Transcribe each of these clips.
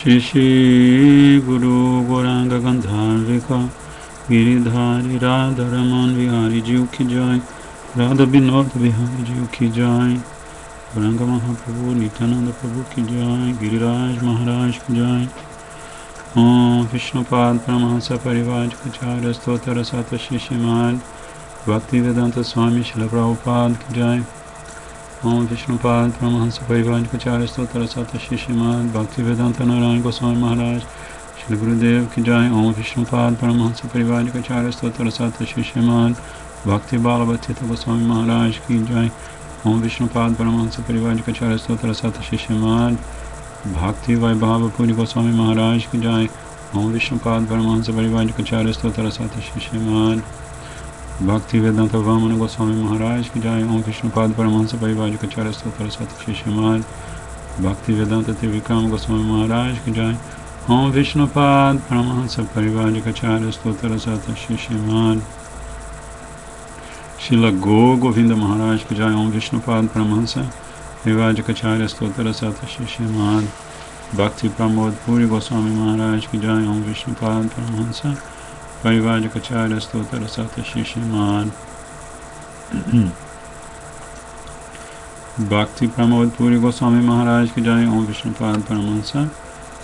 Shri Shri Guru Gauranga Gandharvika Giridhari Radha Raman Vihari Ji Ki Jai, Radha Vinod Vihari Ji Ki Jai, Gauranga Mahaprabhu Nityananda Prabhu Ki Jai, Giriraj Maharaj Ki Jai. Om Vishnupad Paramahansa Parivajkacharya Stotra Sata Shishimad Bhaktivedanta Swami Srila Prabhupada Ki Jai. Om Vishnupad Paramahansa Parivajkacharya Stotra Sata Shishimad Bhaktivedanta Narayan Goswami Maharaj Shri Gurudev Ki Jai. Om Vishnupad Paramahansa Parivajkacharya Stotra Sata Shishimad Bhakti Balavatita Goswami Maharaj Ki Jai. Om Vishnupad Paramahansa Parivajkacharya Stotra Sata Shishimad Bhakti Vaibhava Puri Goswami Maharaj Ki Jai. Om Vishnupad Paramahansa Parivajkacharya Stotra Sata Shishimad Bhakti Vedanta Vamana Goswami Maharaj Ki Jai. Om Vishnupad Paramahansa Parivajkacharya Stotra Sata Shishimad Bhakti Vedanta Trivikram Goswami Maharaj Ki Jai. Om Vishnupad Paramahansa Parivajkacharya Stotra Sata Shishimad Srila Go Govinda Maharaj Ki Jai. Om Vishnupad Paramahansa Parivajkacharya Stotra Sata Shishimad Bhakti Pramod Puri Goswami Maharaj Ki Jai. Om Vishnupad Paramahansa Parivajkacharya Stotra Sata Shishimad Bhakti Pramod Puri Goswami Maharaj Ki Jai. Om Vishnupad Paramahansa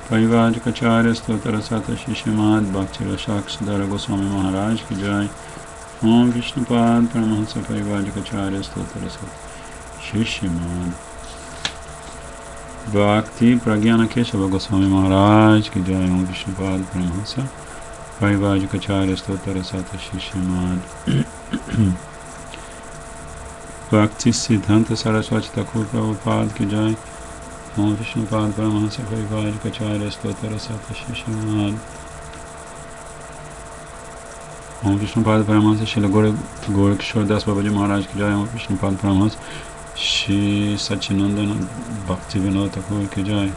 Parivajkacharya Stotra Sata Shishimad Bhakti Rasakshadhara Goswami Maharaj Ki Jai. Om Vishnupad Paramahansa Parivajkacharya Stotra Sata Shishimad Bhakti Pragyana Keshava Goswami Maharaj Ki Jai. Om Vishnupad Paramahansa Parivajkacharya Stotra Sata Shishimad Bhakti Siddhanta Saraswati Thakur Prabhupada Ki Jai. Om Vishnupad Paramahansa Parivajkacharya Stotra Sata Shishimad Om Vishnupad Paramahansa Srila Gorakishore Das Babaji Maharaj Ki Jai. Om Vishnupad Paramahansa Shri Sachinandana Bhakti Vinod Thakur Ki Jai.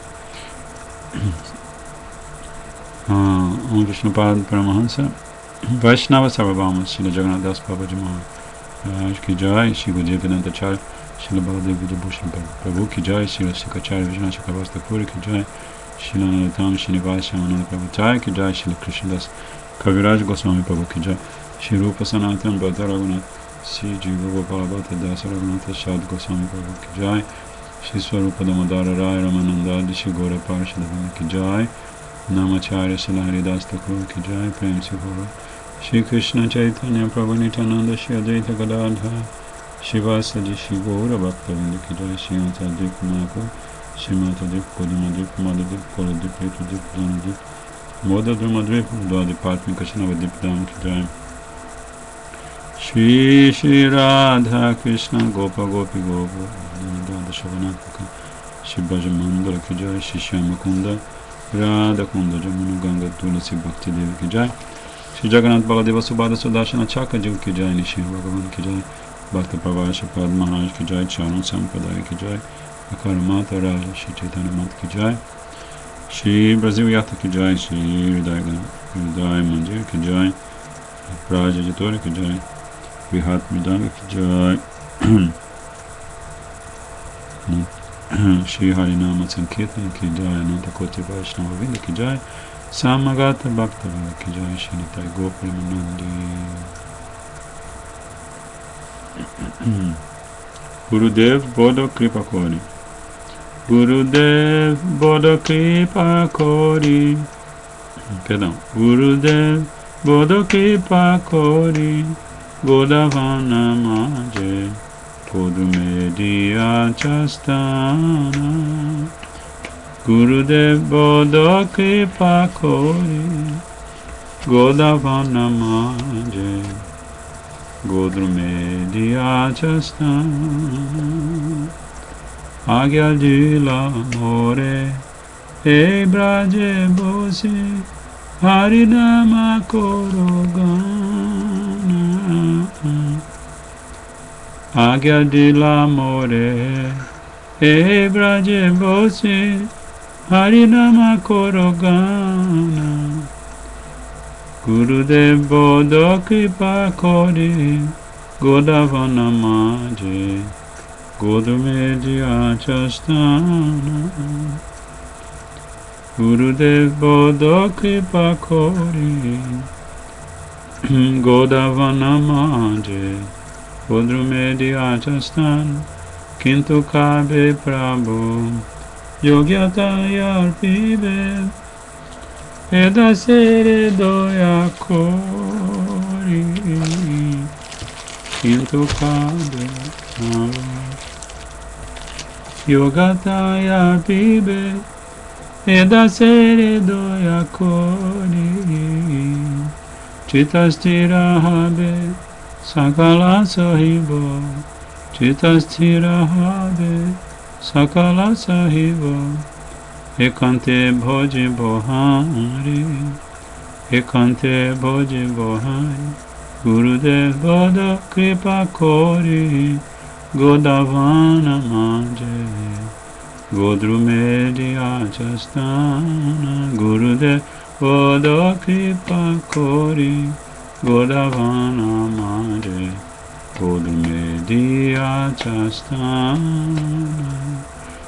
Om Vishnupad Paramahansa Vaishnava Sarvabhauma Srila Jagannath Das Babaji Maharaj Ki Jai. Shri Gurudev Vedantacharya Srila Baladev Vidyabhushan Prabhu Ki Jai. Srila Sikacharya Vijnana Chakravarti Thakur Ki Jai. Srila Narottam Srinivas Shamananda Prabhupada Ki Jai. Srila Krishnadas Kaviraj Goswami Prabhu Ki Jai. Shri Rupa Sanatana Bhatta Raghunath Sri Jiva Gopala Bhatta Dasa Raghunath Shad Goswami Prabhu Ki Jai. Shri Swarupa Damodara Rai Ramananda Shri Gora Parshadavana Ki Jai. Namacharya Srila Haridas Thakur Ki Jai. Prem Se Guru Shri Krishna Chaitanya Prabhu Nityananda Shri Advaita Gadadhara Shivasaji Shri Gaura Bhaktavinda Ki Jai. Shri Anta Dip Nako Shri Mata Dip Kodima Dip Madhadip Koladip Ritu Dip Janadip Moda Drumadvip Dwadi Patmi Kashnava Dip Dham Ki Jai. Shri Shri Radha Krishna Gopa Gopi Gopa Dada Shavanataka Shri Bhajamandala Ki Jai. Shri Shyama Kunda Radha Kunda Jamuna Ganga Tulasi Bhakti Devi Ki Jai. Shri Jagannath Baladeva Subhada Sudashana Chaka Jiv Ki Jai. Nishi Bhagavan Ki Jai. Bhakta Pravasha Pad Maharaj Ki Jai. Charan Sampadaya Ki Jai. Akara Mata Raja Shri Chaitanya Mat Ki Jai. Shri Brazil Yata Ki Jai. Shri Hridaya Mandir Ki Jai. Praja Jatora Ki Jai. Vihat Mridanga Ki Jai. Shri Harinama Sankirtan Ki Jai. Ananta Koti Vaishnava Vinda Ki Jai. Samagata Bhakta Ki Jai. Shri Nitai Gopremanandi. Gurudev Bodo Kripa Kori. Gurudev Bodo Kripa Kori. Perdão. Gurudev Bodo Kripa Kori. Godavana Maje Podumedia Chastana. Gurudev Bodo Kripa Kori. Godavana Maje Godrumedia Chastana. Agya Dila More E Braje Bosi Harinama Korogana. Agya Dila More E Braje Bosi Harinama Korogana. Gurudev Bodo Kripa Kori. Godavana Maje Godamedia Chastana. Gurudev Bodho Kripa Kori Godavana Manje Bodrumedi Achastan Kintu Kabe Prabhu Yogyatayar Pibe Edasere Doya Kori Kintu Kabe Prabhu Yogatayar Pibe Edasere Doya Kori Chitastira Habe Sakala Sahibo Chitastira Habe Sakala Sahibo Ekante Bhoji Bohari Ekante Bhoji Bohari Gurudev Bodha Kripa Kori Godavana Manje Godrumedi Achastana Gurudev Bodha Kripa Kori Godavana Manje Godrumedi Achastana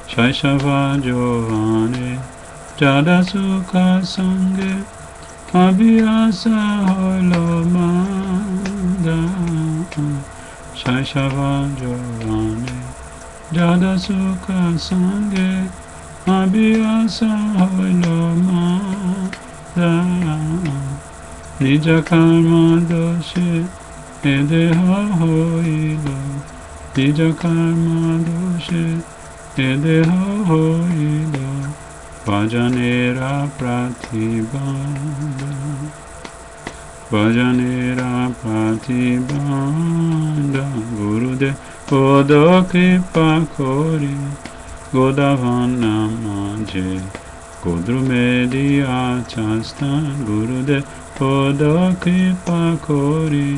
Shaishava Giovane Jadasukha Sange Abhyasa Holomanda Shaishava Giovane Jadasukha Sange Abhyasa Holomanda Nija Karma Doshe Edeha Hoilo Nija Karma Doshe Edeha Hoilo Vajanera Pratibanda Vajanera Pratibanda Gurudev Bodha Kripa Kori Godavana Manje Godrumedi Achastan Gurudev Bodha Kripa Kori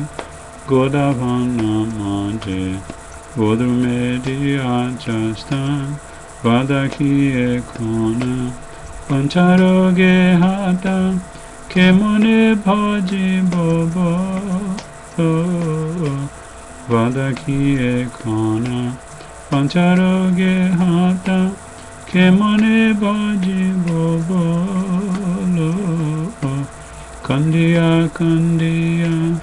Godavana Manje Godrumedi Achastan Vadaki Ekona Pancharoge Hata Kemone Bhaji Bobo Vadaki Ekona Pancharoge Hata Kemone Bhaji Bobo Kandiya Kandiya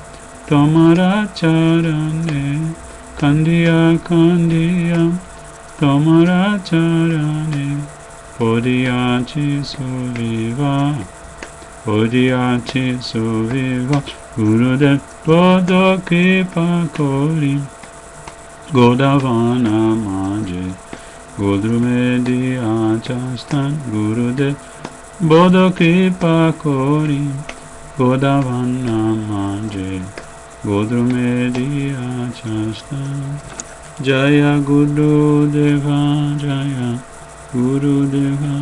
Tomara Charane Kandiya Kandiya Tomara Charane Podiyachi Suviva Podiyachi Suviva Gurudev Bodha Kripa Kori Godavana Manje Godrumedi Achastan Gurudev Bodha Kripa Kori Godavana Manje Godrumedi Achastan Jaya Guru Deva Jaya Guru Deva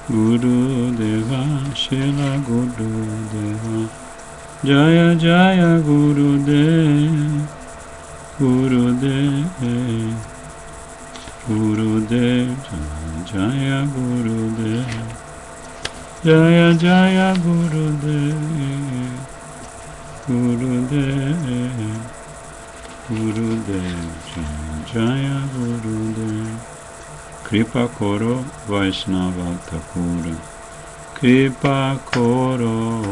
Guru Deva Shila Guru Deva Jaya Jaya Guru Deva Guru Deva Guru Deva Jaya Guru Deva Jaya Jaya Guru Deva Guru Deva Gurudev Jaya Gurudev Kripa Koro Vaishnava Thakura Kripa Koro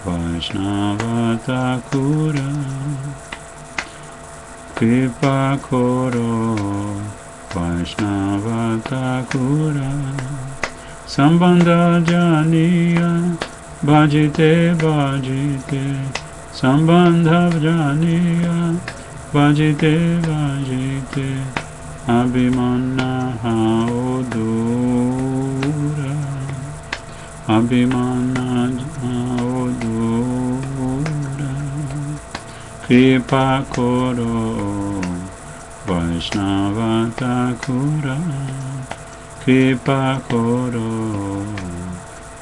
Vaishnava Thakura Kripa Koro Vaishnava Thakura Sambandha Janiya Bhajite Bhajite Sambandha Janiya Bhajite Bhajite Abhimana Haodura Abhimana Haodura Kripa Koro Vaishnava Thakura Kripa Koro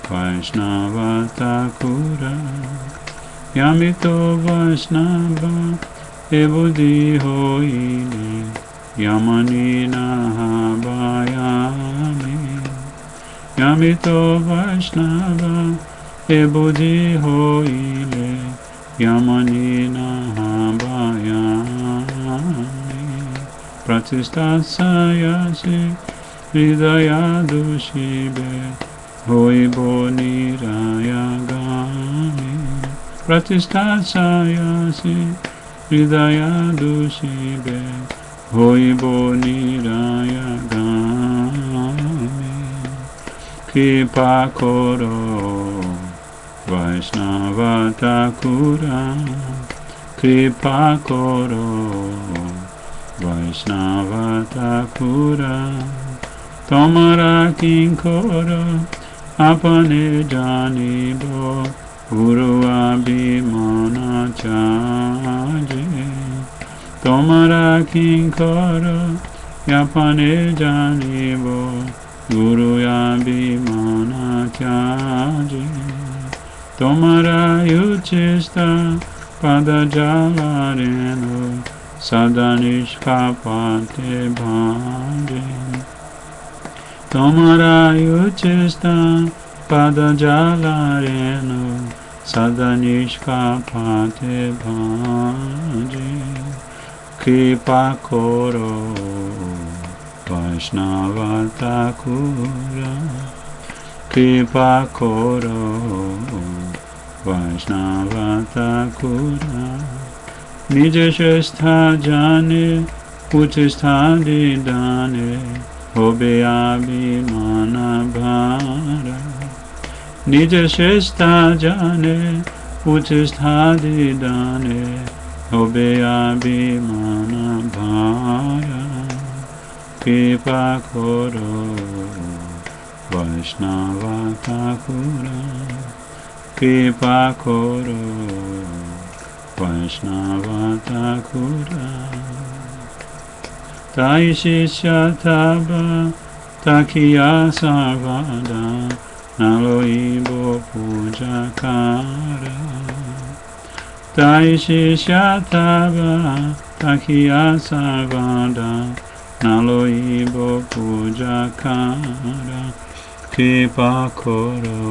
Vaishnava Thakura Yamito Vaishnava Ebudi Hoile Yamani Nahabayami Yamito Vaishnava Ebudi Hoile Yamani Nahabayami Pratistha Sayasi Hridayadu Shibe Hoibo Nirayagami Pratistasayasi Hridayadu Shibe Hoibo Nirayagami Kripa Koro Vaishnava Thakura Kripa Koro Vaishnava Thakura Tomara Kinkoro Apane Janibo Guru Abhimana Chaje Tomara Kinkoro Yapane Janibo Guru Abhimana Chaje Tomara Yuchista Pada Jalareno Sadanishkapate Bhanje Tomara Yuchista Pada Jalareno Sadanishkapate Bhanje Kripa Koro Vaishnava Thakura Kripa Koro Vaishnava Thakura Nija Shastha Jane Uchistha Didane Hobe Abhimana Bhara Nija Shastha Jane Uchistha Didane Hobe Abhimana Bhara Kripa Koro Vaishnava Thakura Kripa Koro Vaishnava Thakura Tai Shishya Taba Takiya Sarvada Naloibo Pujakara Tai Shishya Taba Takiya Sarvada Naloibo Pujakara Kripa Koro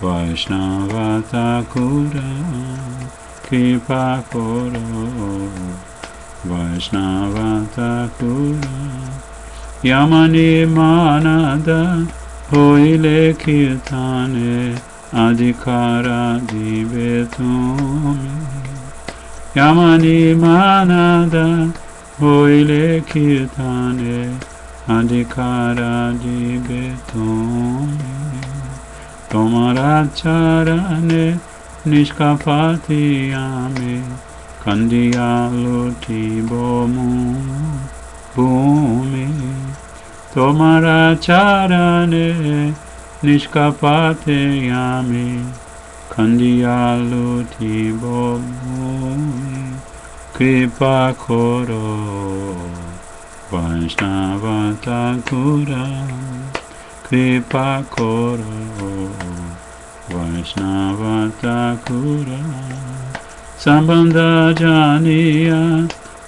Vaishnava Thakura Kripa Koro Vaishnava Thakura Yamani Manada Hoile Kirtane Adhikara Divetumi Yamani Manada Hoile Kirtane Adhikara Divetumi Tomara Charane Nishkapati Yame Kandiyaluti Bomu Bhumi Tomara Charane Nishkapati Yame Kandiyaluti Bomu Kripa Koro Vaishnava Thakura Kripa Koro Vaishnava Thakura Sambandha Janiya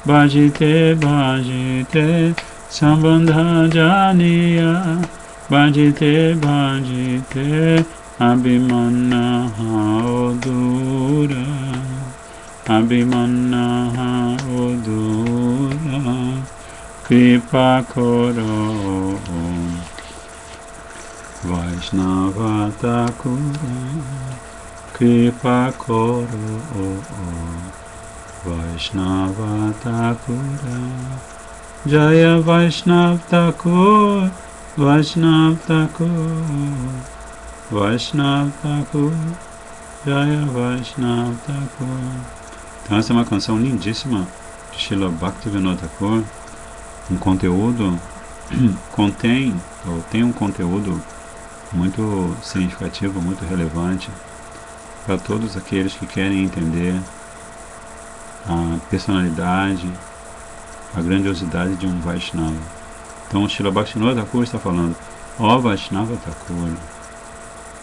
Bhajite Bhajite Sambandha Janiya Bhajite Bhajite Abhimanna Odura Abhimanna Odura Kripa Koro Vaishnava Thakura Kripa Koro Vaishnava Thakura Jaya Vaishnav Thakur Vaishnav Thakur Vaishnav Thakur Jaya Vaishnav Thakur. Então essa é uma canção lindíssima de Srila Bhaktivinoda Thakur. Um conteúdo tem um conteúdo muito significativo, muito relevante para todos aqueles que querem entender a personalidade, a grandiosidade de um Vaishnava. Então o Srila Bhaktivinoda Thakur está falando: ó Vaishnava Thakur,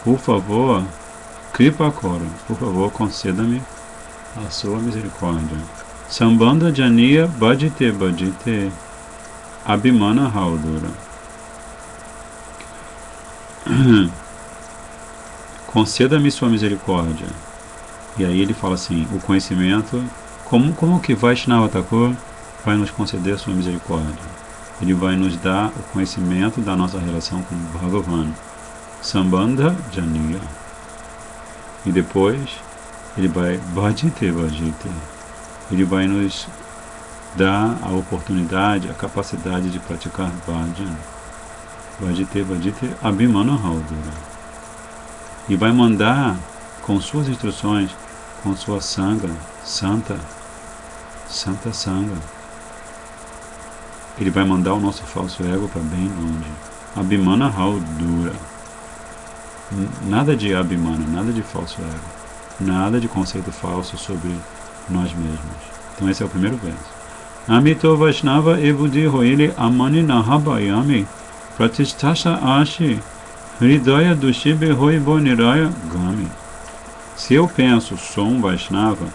por favor, Kripa Koro, por favor, conceda-me a sua misericórdia. Sambandha Janiya Bhajite Bhajite Abhimana Haudura. Conceda-me sua misericórdia. E aí ele fala assim: o conhecimento, como que Vaishnava Thakur vai nos conceder sua misericórdia? ele vai nos dar o conhecimento da nossa relação com Bhagavan, Sambandha Janiya. E depois ele vai Bhajite Bhajite. Ele vai nos dar a oportunidade, a capacidade de praticar Bhajan. Bhajite Bhajite Abhimana Haudura. E vai mandar com suas instruções, com sua Sangha, Santa Sangha. Ele vai mandar o nosso falso ego para bem longe. Abhimana Haudura. Nada de Abhimana, nada de falso ego. Nada de conceito falso sobre nós mesmos. Então esse é o primeiro verso. Amito Vaishnava Evudi Hoili Amani Nahabayami Pratistasha Ashi Hridaya Dushibe Hoibo Niraya Gami. Se eu penso, sou um Vaishnava,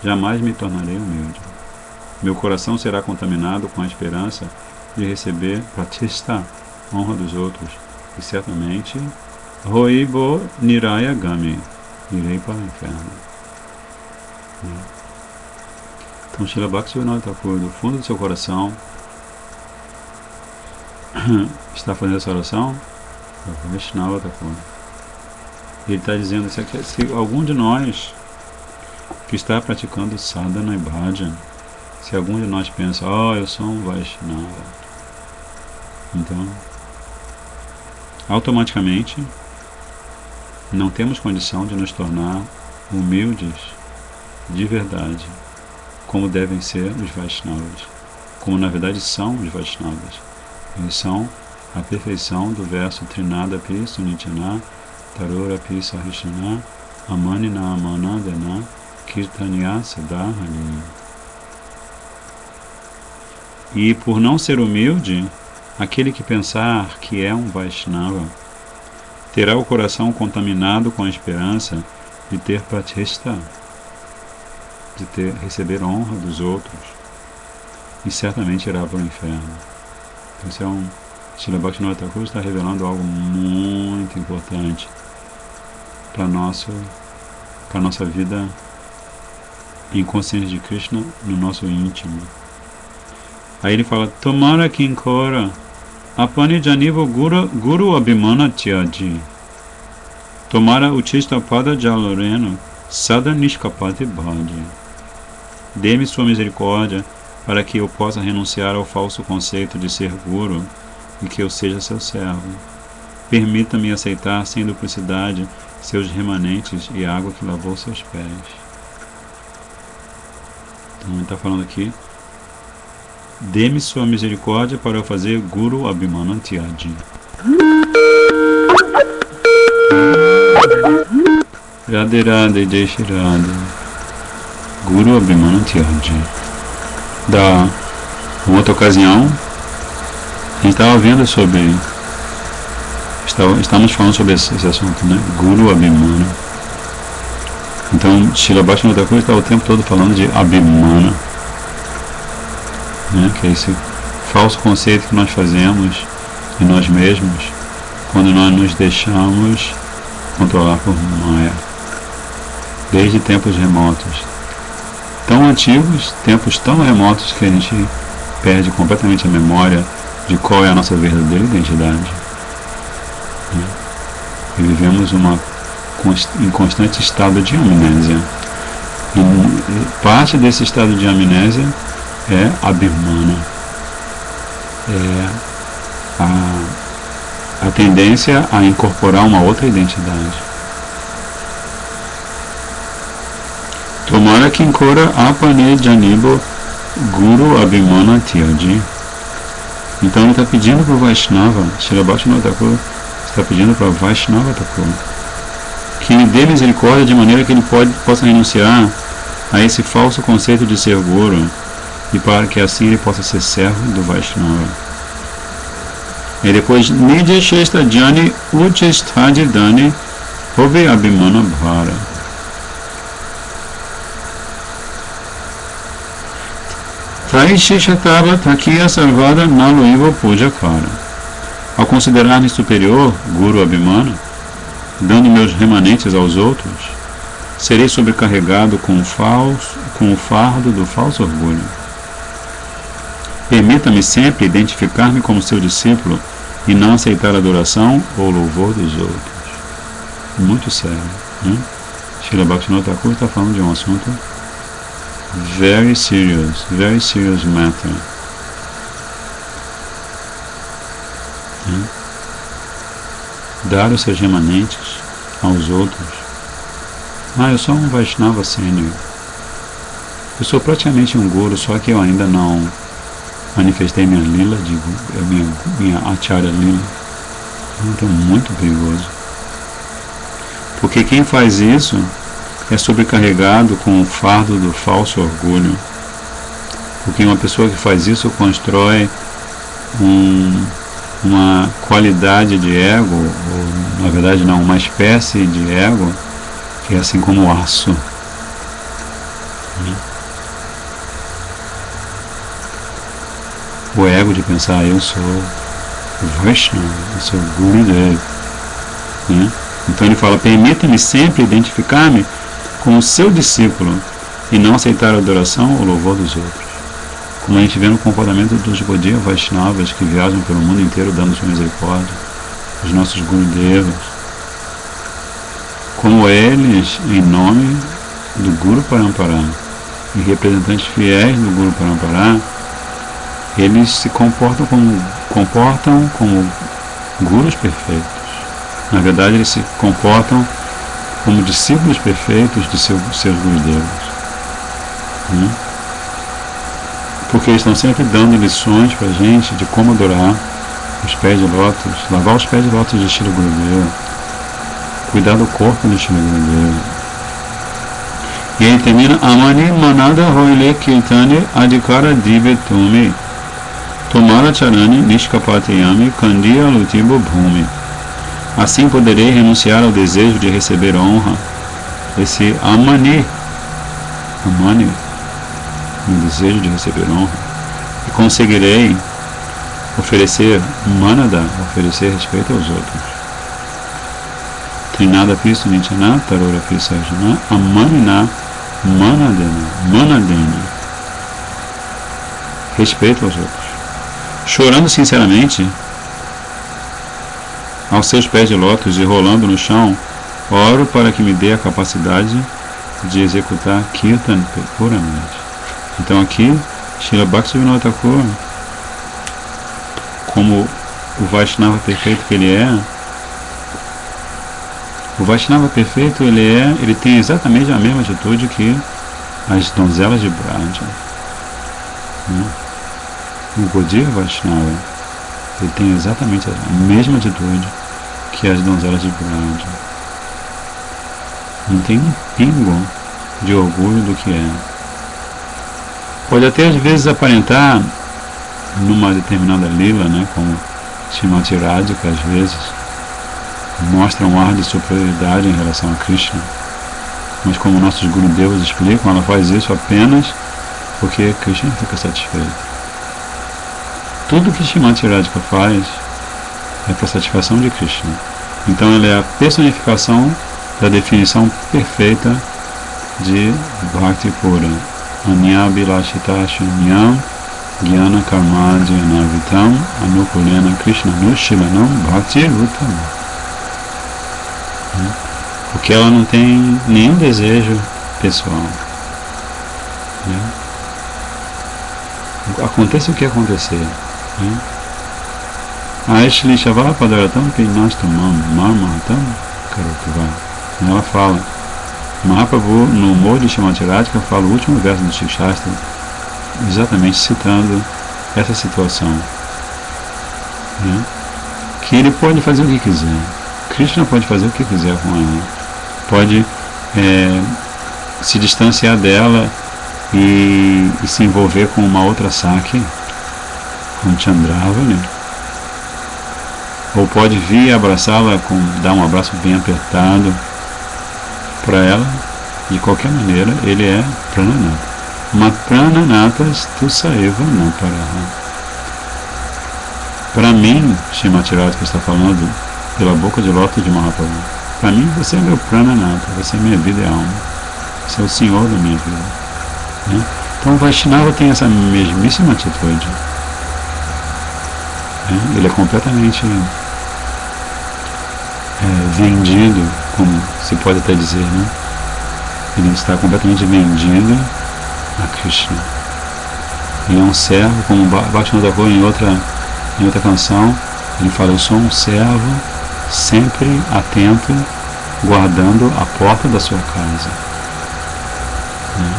jamais me tornarei humilde. Meu coração será contaminado com a esperança de receber Pratishta, honra dos outros, e certamente Hoibo Niraya Gami, irei para o inferno. Então Srila Bhaktivinoda Thakur, do fundo do seu coração, está fazendo essa oração, Vaishnava Thakur. Ele está dizendo isso aqui, se algum de nós que está praticando sadhana e bhajan, se algum de nós pensa, eu sou um Vaishnava, então automaticamente não temos condição de nos tornar humildes de verdade, como devem ser os Vaishnavas, como na verdade são os Vaishnavas. Eles são a perfeição do verso Trinada Pi Sunichana Tarora Pi Sahishana Amanina Amanadana Kirtanya Sadahani. E por não ser humilde, aquele que pensar que é um Vaishnava terá o coração contaminado com a esperança de ter pratishta, de receber honra dos outros, e certamente irá para o inferno. Então, Srila Bhaktivinoda Thakur está revelando algo muito importante para a nossa vida em consciência de Krishna no nosso íntimo. Aí ele fala, Tomara Kinkora Apani Janivo Guru Abhimana Tyaji Tomara Uchista Pada Jaloreno Sada Nishkapati Bhaji. Dê-me sua misericórdia para que eu possa renunciar ao falso conceito de ser Guru e que eu seja seu servo. Permita-me aceitar sem duplicidade seus remanentes e a água que lavou seus pés. Então ele está falando aqui, dê-me sua misericórdia para eu fazer Guru Abhimana Tyaji. Radhe Radhe Jai Shri Radhe. Guru Abhimana Tyaji. Da outra ocasião, a gente estava vendo sobre, estamos falando sobre esse assunto, né? Guru Abhimana. Então, Srila Bhaktivinoda Thakur está o tempo todo falando de Abhimana, né? Que é esse falso conceito que nós fazemos de nós mesmos quando nós nos deixamos controlar por Maya, desde tempos remotos. Tão antigos, tempos tão remotos que a gente perde completamente a memória de qual é a nossa verdadeira identidade. E vivemos em constante estado de amnésia. E parte desse estado de amnésia é Abhimana. É a tendência a incorporar uma outra identidade. Tomara Kinkora Apane Janibo Guru Abhimana Tyaji. Então ele está pedindo para o Vaishnava, Srila Bhaktivinoda Thakur está pedindo para o Vaishnava Thakur que lhe dê misericórdia de maneira que ele possa renunciar a esse falso conceito de ser Guru e para que assim ele possa ser servo do Vaishnava. E depois, Nidya Shesta Jani Uchisthaji Dani Hove Abhimana Bhara. Traisheshatava Takiya Sarvada Naloiva Puja Kara. Ao considerar-me superior, Guru Abhimana, dando meus remanentes aos outros, serei sobrecarregado com o fardo do falso orgulho. Permita-me sempre identificar-me como seu discípulo e não aceitar adoração ou louvor dos outros. Muito sério, né? Srila Bhaktivinoda Thakur está falando de um assunto very serious matter. Né? Dar os seus remanentes aos outros. Eu sou um Vaishnava sênior. Eu sou praticamente um guru, só que eu ainda não manifestei minha lila, minha acharya lila. Então, muito perigoso. Porque quem faz isso é sobrecarregado com o fardo do falso orgulho. Porque uma pessoa que faz isso constrói uma qualidade de ego, ou na verdade não, uma espécie de ego, que é assim como o aço. O ego de pensar, eu sou Vaishnava, eu sou Gurudev. Né? Então ele fala, permita-me sempre identificar-me com o seu discípulo e não aceitar a adoração ou louvor dos outros. Como a gente vê no comportamento dos Gaudiya Vaishnavas que viajam pelo mundo inteiro dando sua misericórdia, os nossos Gurudevas, como eles, em nome do Guru Parampara e representantes fiéis do Guru Parampara, eles se comportam como gurus perfeitos. Na verdade, eles se comportam como discípulos perfeitos de seus Gurudevas. Porque eles estão sempre dando lições para a gente de como adorar os pés de lótus, lavar os pés de lótus de Shri Gurudeva, cuidar do corpo de Shri Gurudeva. E aí termina, Amani manada hoile kirtane adhikara dive tumi, tomara charani nishkapatiyami kandiya lutibo bhumi. Assim poderei renunciar ao desejo de receber honra. Esse Amani, o desejo de receber honra, e conseguirei oferecer manada, oferecer respeito aos outros. Trinada pisto nityana, tarora pisajana, amanina, manadena. Respeito aos outros. Chorando sinceramente, aos seus pés de lótus e rolando no chão, oro para que me dê a capacidade de executar Kirtan puramente. Então aqui, Srila Bhaktivinoda Thakur, como o Vaishnava perfeito que ele é, o Vaishnava perfeito ele tem exatamente a mesma atitude que as donzelas de Braja. O Gaudiya Vaishnava, ele tem exatamente a mesma atitude que as donzelas de Braja. Não tem um pingo de orgulho do que é. Pode até às vezes aparentar numa determinada lila, né, como Srimati Radhika às vezes mostra um ar de superioridade em relação a Krishna, mas como nossos Gurudevas explicam, ela faz isso apenas porque Krishna fica satisfeito. Tudo que Srimati Radhika faz é para satisfação de Krishna. Então ela é a personificação da definição perfeita de Bhakti Pura. Anyabhilashita shunyam Jnana Karmadya Navitam Anukulena Krishna Nushilanam Bhakti Rutam. Porque ela não tem nenhum desejo pessoal. Aconteça o que acontecer. Aishli Shavala Padaratam Pinastamam Marmatam Karutiva. Ela fala, Mahaprabhu no Modi de Srimati Radhika fala o último verso do Shikshastra, exatamente citando essa situação, que ele pode fazer o que quiser. Krishna pode fazer o que quiser com ela, pode se distanciar dela e se envolver com uma outra Sakya, com Chandravali, ou pode vir abraçá-la, dar um abraço bem apertado para ela. De qualquer maneira, ele é Prananata. Mat Prananatas tu saeva na paraha. Para mim, Srimati Radhika está falando pela boca de lótus de Mahaprabhu. Para mim, você é meu Prananata, você é minha vida e alma. Você é o Senhor da minha vida. Então o Vaishnava tem essa mesmíssima atitude. né? Ele é completamente vendido, como se pode até dizer, né? Ele está completamente vendido a Krishna. Ele é um servo, como Bhaktivinoda Thakur em outra canção, ele fala: eu sou um servo sempre atento, guardando a porta da sua casa, né?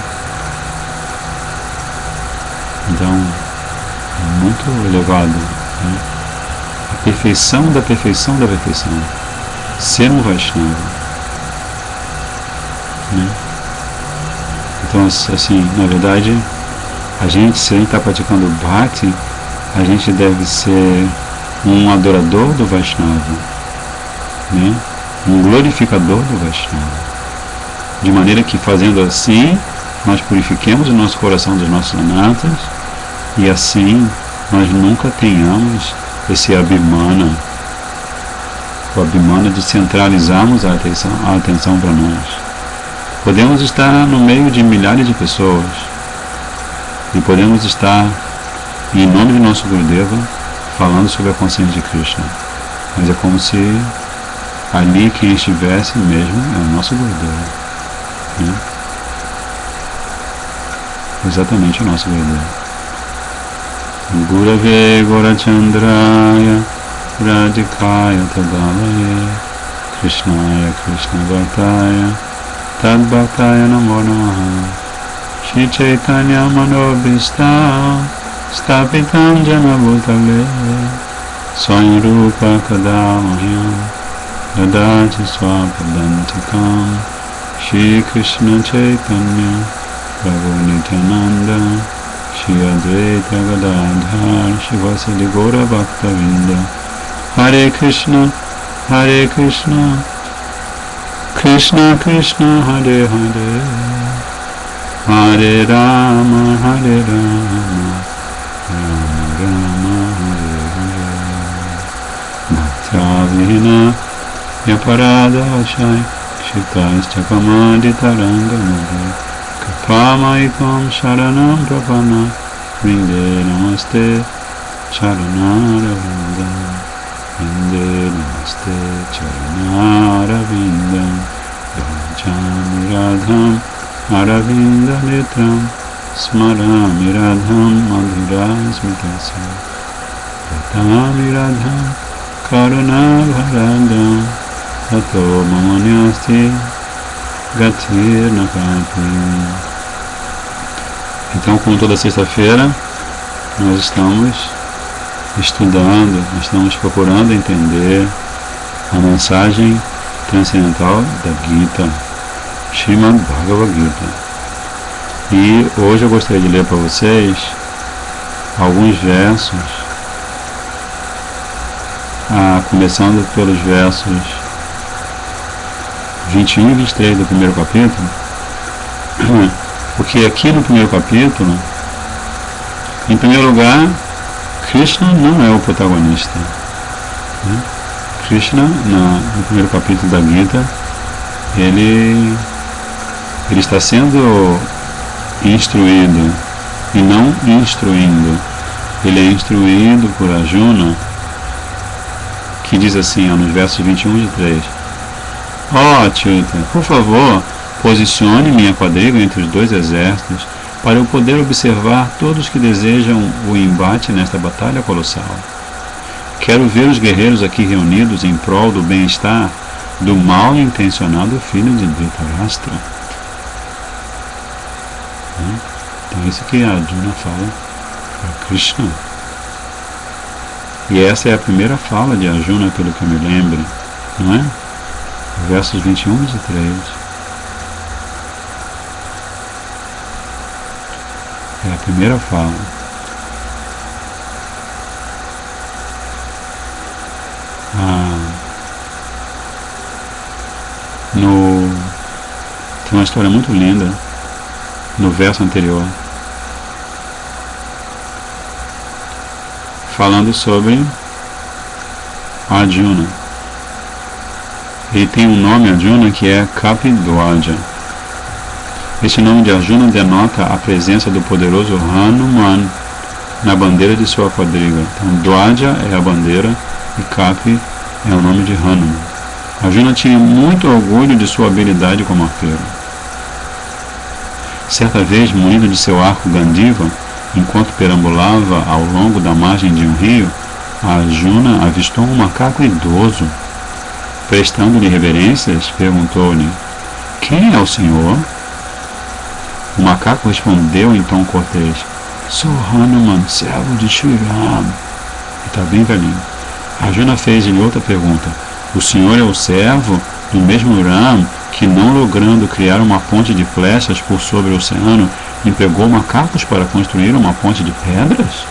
Então, é muito elevado, né? A perfeição da perfeição da perfeição, ser um Vaishnava, né? Então, assim, na verdade, se a gente está praticando Bhakti, a gente deve ser um adorador do Vaishnava, né? Um glorificador do Vaishnava, de maneira que, fazendo assim, nós purifiquemos o nosso coração dos nossos anatas, e assim nós nunca tenhamos esse abhimana, o abhimana de centralizarmos a atenção para nós. Podemos estar no meio de milhares de pessoas e podemos estar, em nome de nosso Gurudeva, falando sobre a consciência de Krishna, mas é como se ali quem estivesse mesmo é o nosso Gurudeva, né? Exatamente o nosso Gurudeva. Gurave Gorachandraya Radhikaya Tadalaya Krishnaya Krishna Bhaktaya Tad Bhaktaya Namo Namaha Shri Chaitanya Manobhista Stapitam Jana Bhutale Swayam Rupa Kadamahyam Dadati Swapadantikam Shri Krishna Chaitanya Prabhu Nityananda Shri Advaita Gadadhar Shivasadi Gaura Bhakta Vinda Hare Krishna Krishna Krishna Hare Hare Hare Rama Hare Rama Rama Rama Hare Hare Bhaktavina Yaparada Shai Shitaischa Kamadi Taranga Mudhi Kapamaikam Sharanam Prapana Vinde Namaste Charanaravinda Vinde Namaste Charanaravinda Vajjami Radham Aravinda Netram Smarami Radham Madhura Smitasya Vatami Radham Karuna Bharadam Tato Mamanyasti Gatir Nakati. Então, como toda sexta-feira, nós estamos estudando, nós estamos procurando entender a mensagem transcendental da Gita, Srimad Bhagavad Gita. E hoje eu gostaria de ler para vocês alguns versos, começando pelos versos 21 e 23 do primeiro capítulo, porque aqui no primeiro capítulo, em primeiro lugar, Krishna não é o protagonista, né? Krishna, no primeiro capítulo da Gita, ele está sendo instruído e não instruindo. Ele é instruído por Arjuna, que diz assim, nos versos 21 e 23: ó Achyuta, por favor, posicione minha quadriga entre os dois exércitos para eu poder observar todos que desejam o embate nesta batalha colossal. Quero ver os guerreiros aqui reunidos em prol do bem-estar do mal intencionado filho de Dhritarashtra. Então isso que a Arjuna fala para Krishna. E essa é a primeira fala de Arjuna, pelo que eu me lembro, não é? Versos 21 e 23. É a primeira fala. Tem uma história muito linda no verso anterior, falando sobre Arjuna. Ele tem um nome, Arjuna, que é Kapidwaja. Este nome de Arjuna denota a presença do poderoso Hanuman na bandeira de sua quadriga. Então, Dwaja é a bandeira e Kapi é o nome de Hanuman. Arjuna tinha muito orgulho de sua habilidade como arqueiro. Certa vez, munido de seu arco Gandiva, enquanto perambulava ao longo da margem de um rio, Arjuna avistou um macaco idoso. Prestando-lhe reverências, perguntou-lhe: "Quem é o senhor?" O macaco respondeu em tom cortês: "Sou Hanuman, servo de Shri Ram." E está bem velhinho. Arjuna fez-lhe outra pergunta: "O senhor é o servo do mesmo Ram que, não logrando criar uma ponte de flechas por sobre o oceano, empregou macacos para construir uma ponte de pedras?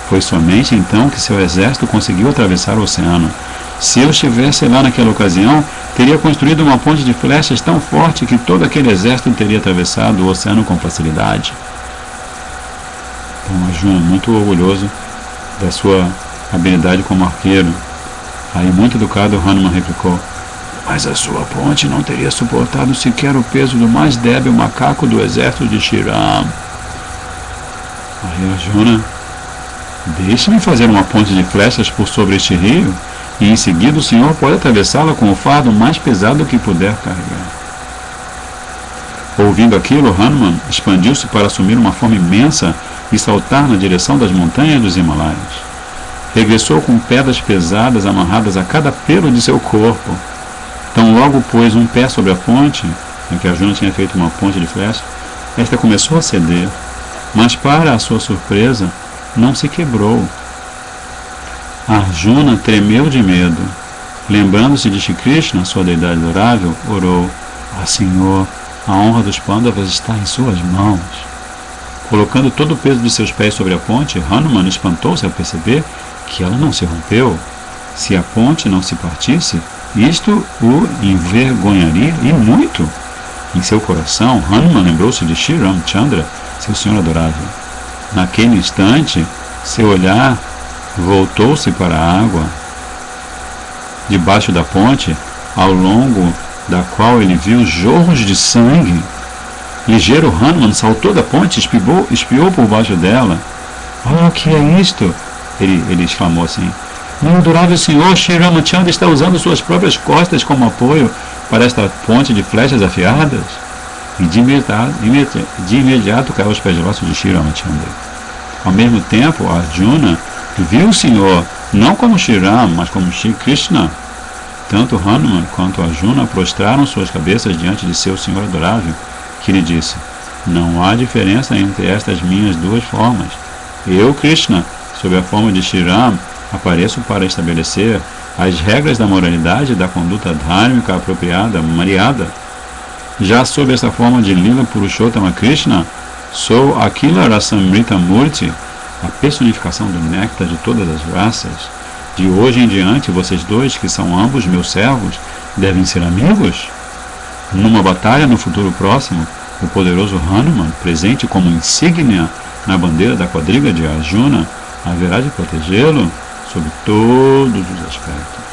Foi somente então que seu exército conseguiu atravessar o oceano. Se eu estivesse lá naquela ocasião, teria construído uma ponte de flechas tão forte que todo aquele exército teria atravessado o oceano com facilidade." Então Arjuna, muito orgulhoso da sua habilidade como arqueiro. Aí, muito educado, Hanuman replicou: "Mas a sua ponte não teria suportado sequer o peso do mais débil macaco do exército de Shri Ram." Aí Arjuna: "Deixe-me fazer uma ponte de flechas por sobre este rio, e em seguida o senhor pode atravessá-la com o fardo mais pesado que puder carregar." Ouvindo aquilo, Hanuman expandiu-se para assumir uma forma imensa e saltar na direção das montanhas dos Himalaias. Regressou com pedras pesadas amarradas a cada pelo de seu corpo. Tão logo pôs um pé sobre a ponte, em que Arjuna tinha feito uma ponte de flecha, esta começou a ceder, mas, para a sua surpresa, não se quebrou. Arjuna tremeu de medo. Lembrando-se de Shri Krishna, sua deidade adorável, orou: "Ah, Senhor, a honra dos Pandavas está em suas mãos." Colocando todo o peso de seus pés sobre a ponte, Hanuman espantou-se ao perceber que ela não se rompeu. Se a ponte não se partisse, isto o envergonharia e muito. Em seu coração, Hanuman lembrou-se de Shri Ramchandra, seu senhor adorável. Naquele instante, seu olhar voltou-se para a água debaixo da ponte, ao longo da qual ele viu jorros de sangue. Ligeiro, Hanuman saltou da ponte e espiou por baixo dela. "Oh, que é isto?" Ele exclamou assim: "Meu adorável senhor Shri Ramachandra está usando suas próprias costas como apoio para esta ponte de flechas afiadas." E de imediato caiu aos pés grossos de Shri Ramachandra. Ao mesmo tempo, Arjuna viu o senhor não como Shri Ram, mas como Shri Krishna. Tanto Hanuman quanto Arjuna prostraram suas cabeças diante de seu senhor adorável, que lhe disse: "Não há diferença entre estas minhas duas formas. Eu, Krishna, sob a forma de Shri Ram, apareço para estabelecer as regras da moralidade e da conduta dhármica apropriada, Maryada. Já sob essa forma de Lila Purushottama Krishna, sou Akila Rasamrita Murti, a personificação do néctar de todas as raças. De hoje em diante, vocês dois, que são ambos meus servos, devem ser amigos. Numa batalha no futuro próximo, o poderoso Hanuman, presente como insígnia na bandeira da quadriga de Arjuna, haverá de protegê-lo sob todos os aspectos."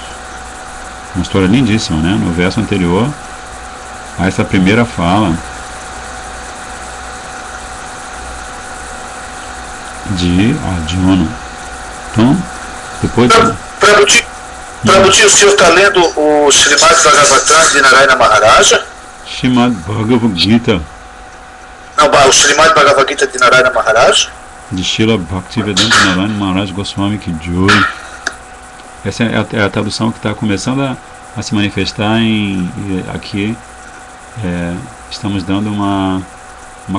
Uma história lindíssima, né? No verso anterior a essa primeira fala de Arjuna. Então, depois Prabhuji, o senhor está lendo o Srimad Bhagavatam de Narayana Maharaja? Srimad Bhagavad Gita. Não, o Srimad Bhagavad Gita de Narayana Maharaja? De Srila Bhaktivedanta Narayana Maharaj Goswami Ki-Joy. Essa é a tradução que está começando a se manifestar aqui. Estamos dando uma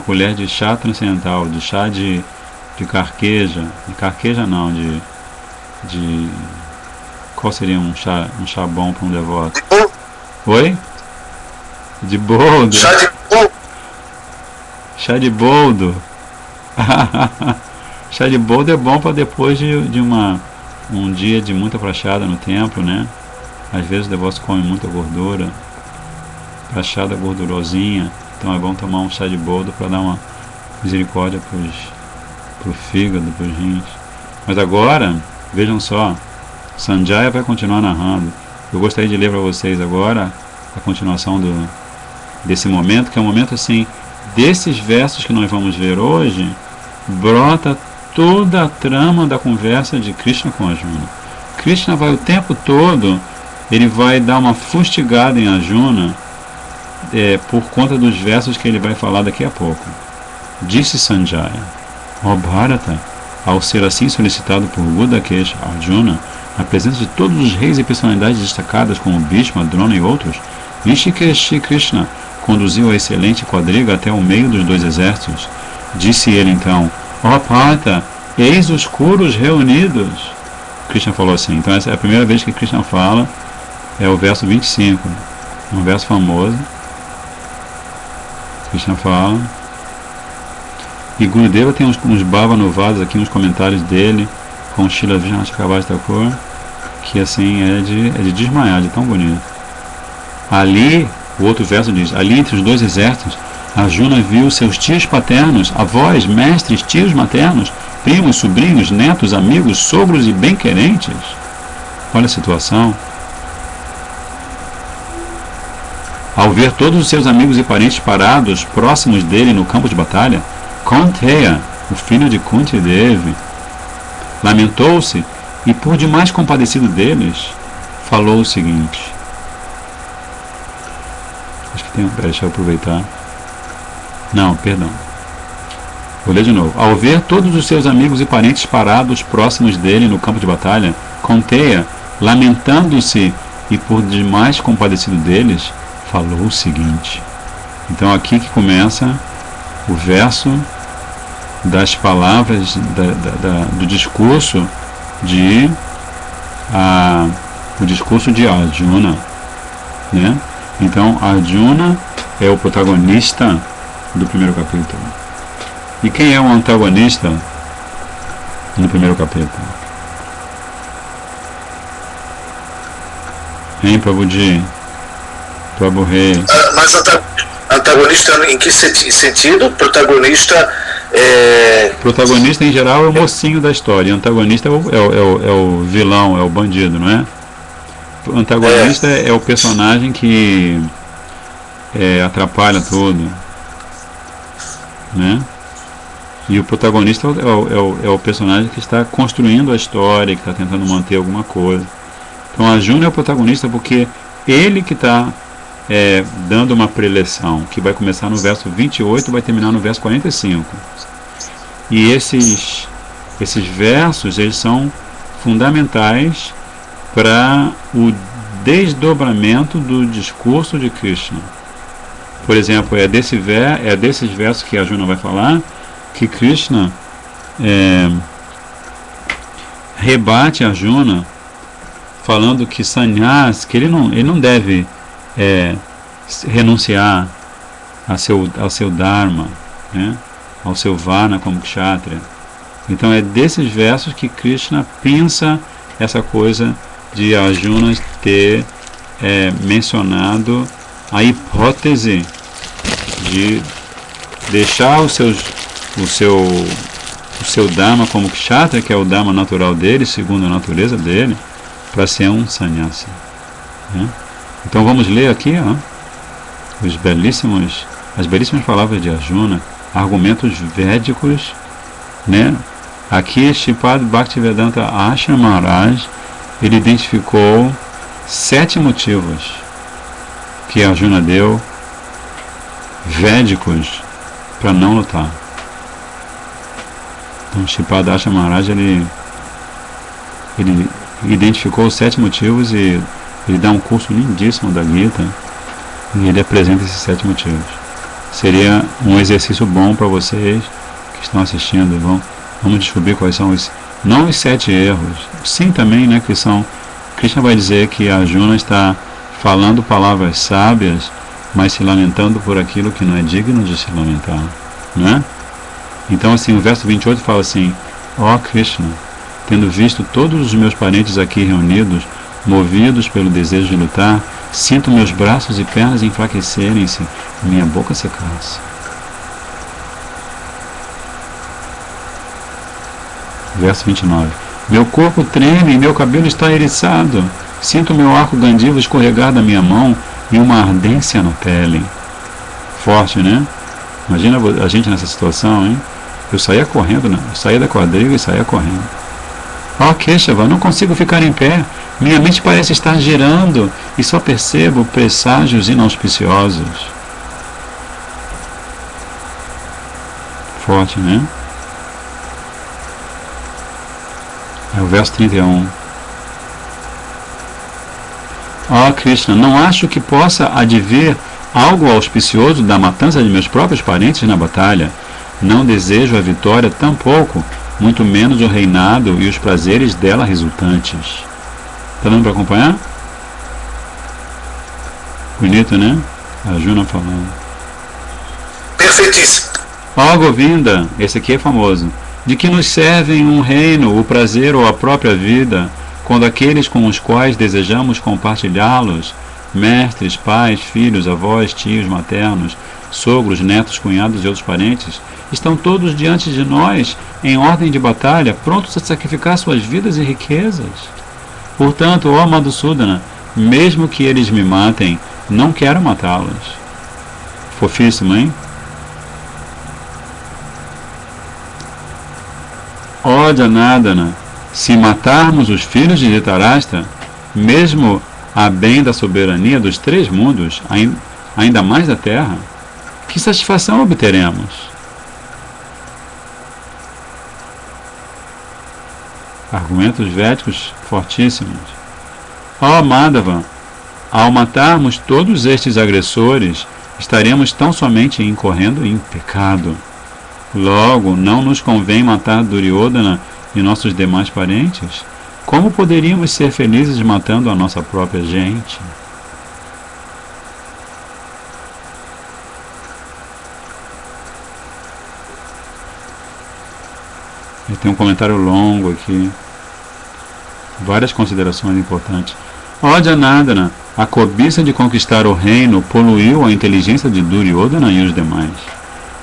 colher de chá transcendental, de chá de carqueja não, de qual seria um chá bom para um devoto? De boldo. Oi? De boldo. Chá de boldo. Chá de boldo. Chá de boldo é bom para depois de um dia de muita prachada no templo, né? Às vezes o devoto come muita gordura, prachada gordurosinha, então é bom tomar um chá de boldo para dar uma misericórdia pro fígado, pros rins. Mas agora, vejam só, Sanjaya vai continuar narrando. Eu gostaria de ler para vocês agora a continuação desse momento, que é um momento assim, desses versos que nós vamos ver hoje, brota toda a trama da conversa de Krishna com Arjuna. Krishna vai o tempo todo, ele vai dar uma fustigada em Arjuna por conta dos versos que ele vai falar daqui a pouco. Disse Sanjaya: ó Bharata, ao ser assim solicitado por Buddhakesh Arjuna, na presença de todos os reis e personalidades destacadas como Bhishma, Drona e outros, Rishikesh Krishna conduziu a excelente quadriga até o meio dos dois exércitos. Disse ele então: ó Partha, eis os Kurus reunidos. Krishna falou assim. Então essa é a primeira vez que Krishna fala, é o verso 25, um verso famoso. Krishna fala. E Gurudeva tem uns bhavanuvadas aqui, uns comentários dele, com Srila Vishwanath Chakravarti Thakur, que assim é de desmaiar, de tão bonito. Ali, o outro verso diz: ali entre os dois exércitos, Arjuna viu seus tios paternos, avós, mestres, tios maternos, primos, sobrinhos, netos, amigos, sogros e bem-querentes. Olha a situação. Ao ver todos os seus amigos e parentes parados próximos dele no campo de batalha, Kaunteya, o filho de Kunti Devi, lamentou-se e, por demais compadecido deles, falou o seguinte. Acho que tem. Deixa eu aproveitar. Não, perdão. Vou ler de novo. Ao ver todos os seus amigos e parentes parados próximos dele no campo de batalha, Kaunteya, lamentando-se e por demais compadecido deles, falou o seguinte. Então aqui que começa o verso das palavras do discurso o discurso de Arjuna, né? Então Arjuna é o protagonista do primeiro capítulo. E quem é o antagonista no primeiro capítulo? Hein, Prabhuji? Prabhu Rei. Mas antagonista em que sentido? Protagonista em geral é o mocinho da história. Antagonista é o vilão, é o bandido, não é? O antagonista é o personagem que atrapalha tudo, né? E o protagonista é o personagem que está construindo a história, que está tentando manter alguma coisa. Então Arjuna é o protagonista porque ele que está dando uma preleção, que vai começar no verso 28 e vai terminar no verso 45. E esses versos, eles são fundamentais para o desdobramento do discurso de Krishna. Por exemplo, é desses versos que Arjuna vai falar que Krishna rebate Arjuna falando que sannyas, que ele não deve renunciar ao seu dharma, né? Ao seu varna como kshatriya. Então é desses versos que Krishna pensa essa coisa de Arjuna ter mencionado a hipótese de deixar o seu dharma como kshatriya, que é o dharma natural dele, segundo a natureza dele, para ser um sannyasi, né? Então vamos ler aqui as belíssimas palavras de Arjuna, argumentos védicos, né? Aqui Shripad Bhaktivedanta Ashrama Maharaj, ele identificou 7 motivos que Arjuna deu védicos para não lutar. Então Shripad Ashrama Maharaj ele identificou os 7 motivos e ele dá um curso lindíssimo da Gita e ele apresenta esses 7 motivos. Seria um exercício bom para vocês que estão assistindo. Vamos descobrir quais são não os 7 erros, sim também, né, que são. Krishna vai dizer que Arjuna está falando palavras sábias, mas se lamentando por aquilo que não é digno de se lamentar, né? Então assim, o verso 28 fala assim: ó Krishna, tendo visto todos os meus parentes aqui reunidos, movidos pelo desejo de lutar, sinto meus braços e pernas enfraquecerem-se e minha boca secar-se. Verso 29. Meu corpo treme e meu cabelo está eriçado. Sinto meu arco gandivo escorregar da minha mão e uma ardência na pele. Forte, né? Imagina a gente nessa situação, hein? Eu saía correndo, né? Eu saía da quadriga e saía correndo. Ó, Keshava, não consigo ficar em pé. Minha mente parece estar girando e só percebo presságios inauspiciosos. Forte, né? É o verso 31. Ó, Krishna, não acho que possa advir algo auspicioso da matança de meus próprios parentes na batalha. Não desejo a vitória tampouco, muito menos o reinado e os prazeres dela resultantes. Tá dando para acompanhar? Bonito, né? A Juna falando. Perfeitíssimo. Ó, Govinda, esse aqui é famoso. De que nos servem um reino, o prazer ou a própria vida, quando aqueles com os quais desejamos compartilhá-los, mestres, pais, filhos, avós, tios, maternos, sogros, netos, cunhados e outros parentes, estão todos diante de nós, em ordem de batalha, prontos a sacrificar suas vidas e riquezas? Portanto, ó Madhusudana, mesmo que eles me matem, não quero matá-los. Fofíssimo, hein? Ó Janardana, se matarmos os filhos de Dhritarashtra, mesmo a bem da soberania dos 3 mundos, ainda mais da terra, que satisfação obteremos? Argumentos védicos fortíssimos. Ó Madhava, ao matarmos todos estes agressores, estaremos tão somente incorrendo em pecado. Logo, não nos convém matar Duryodhana e nossos demais parentes? Como poderíamos ser felizes matando a nossa própria gente? E tem um comentário longo aqui. Várias considerações importantes. Ó Janardana, a cobiça de conquistar o reino poluiu a inteligência de Duryodhana e os demais.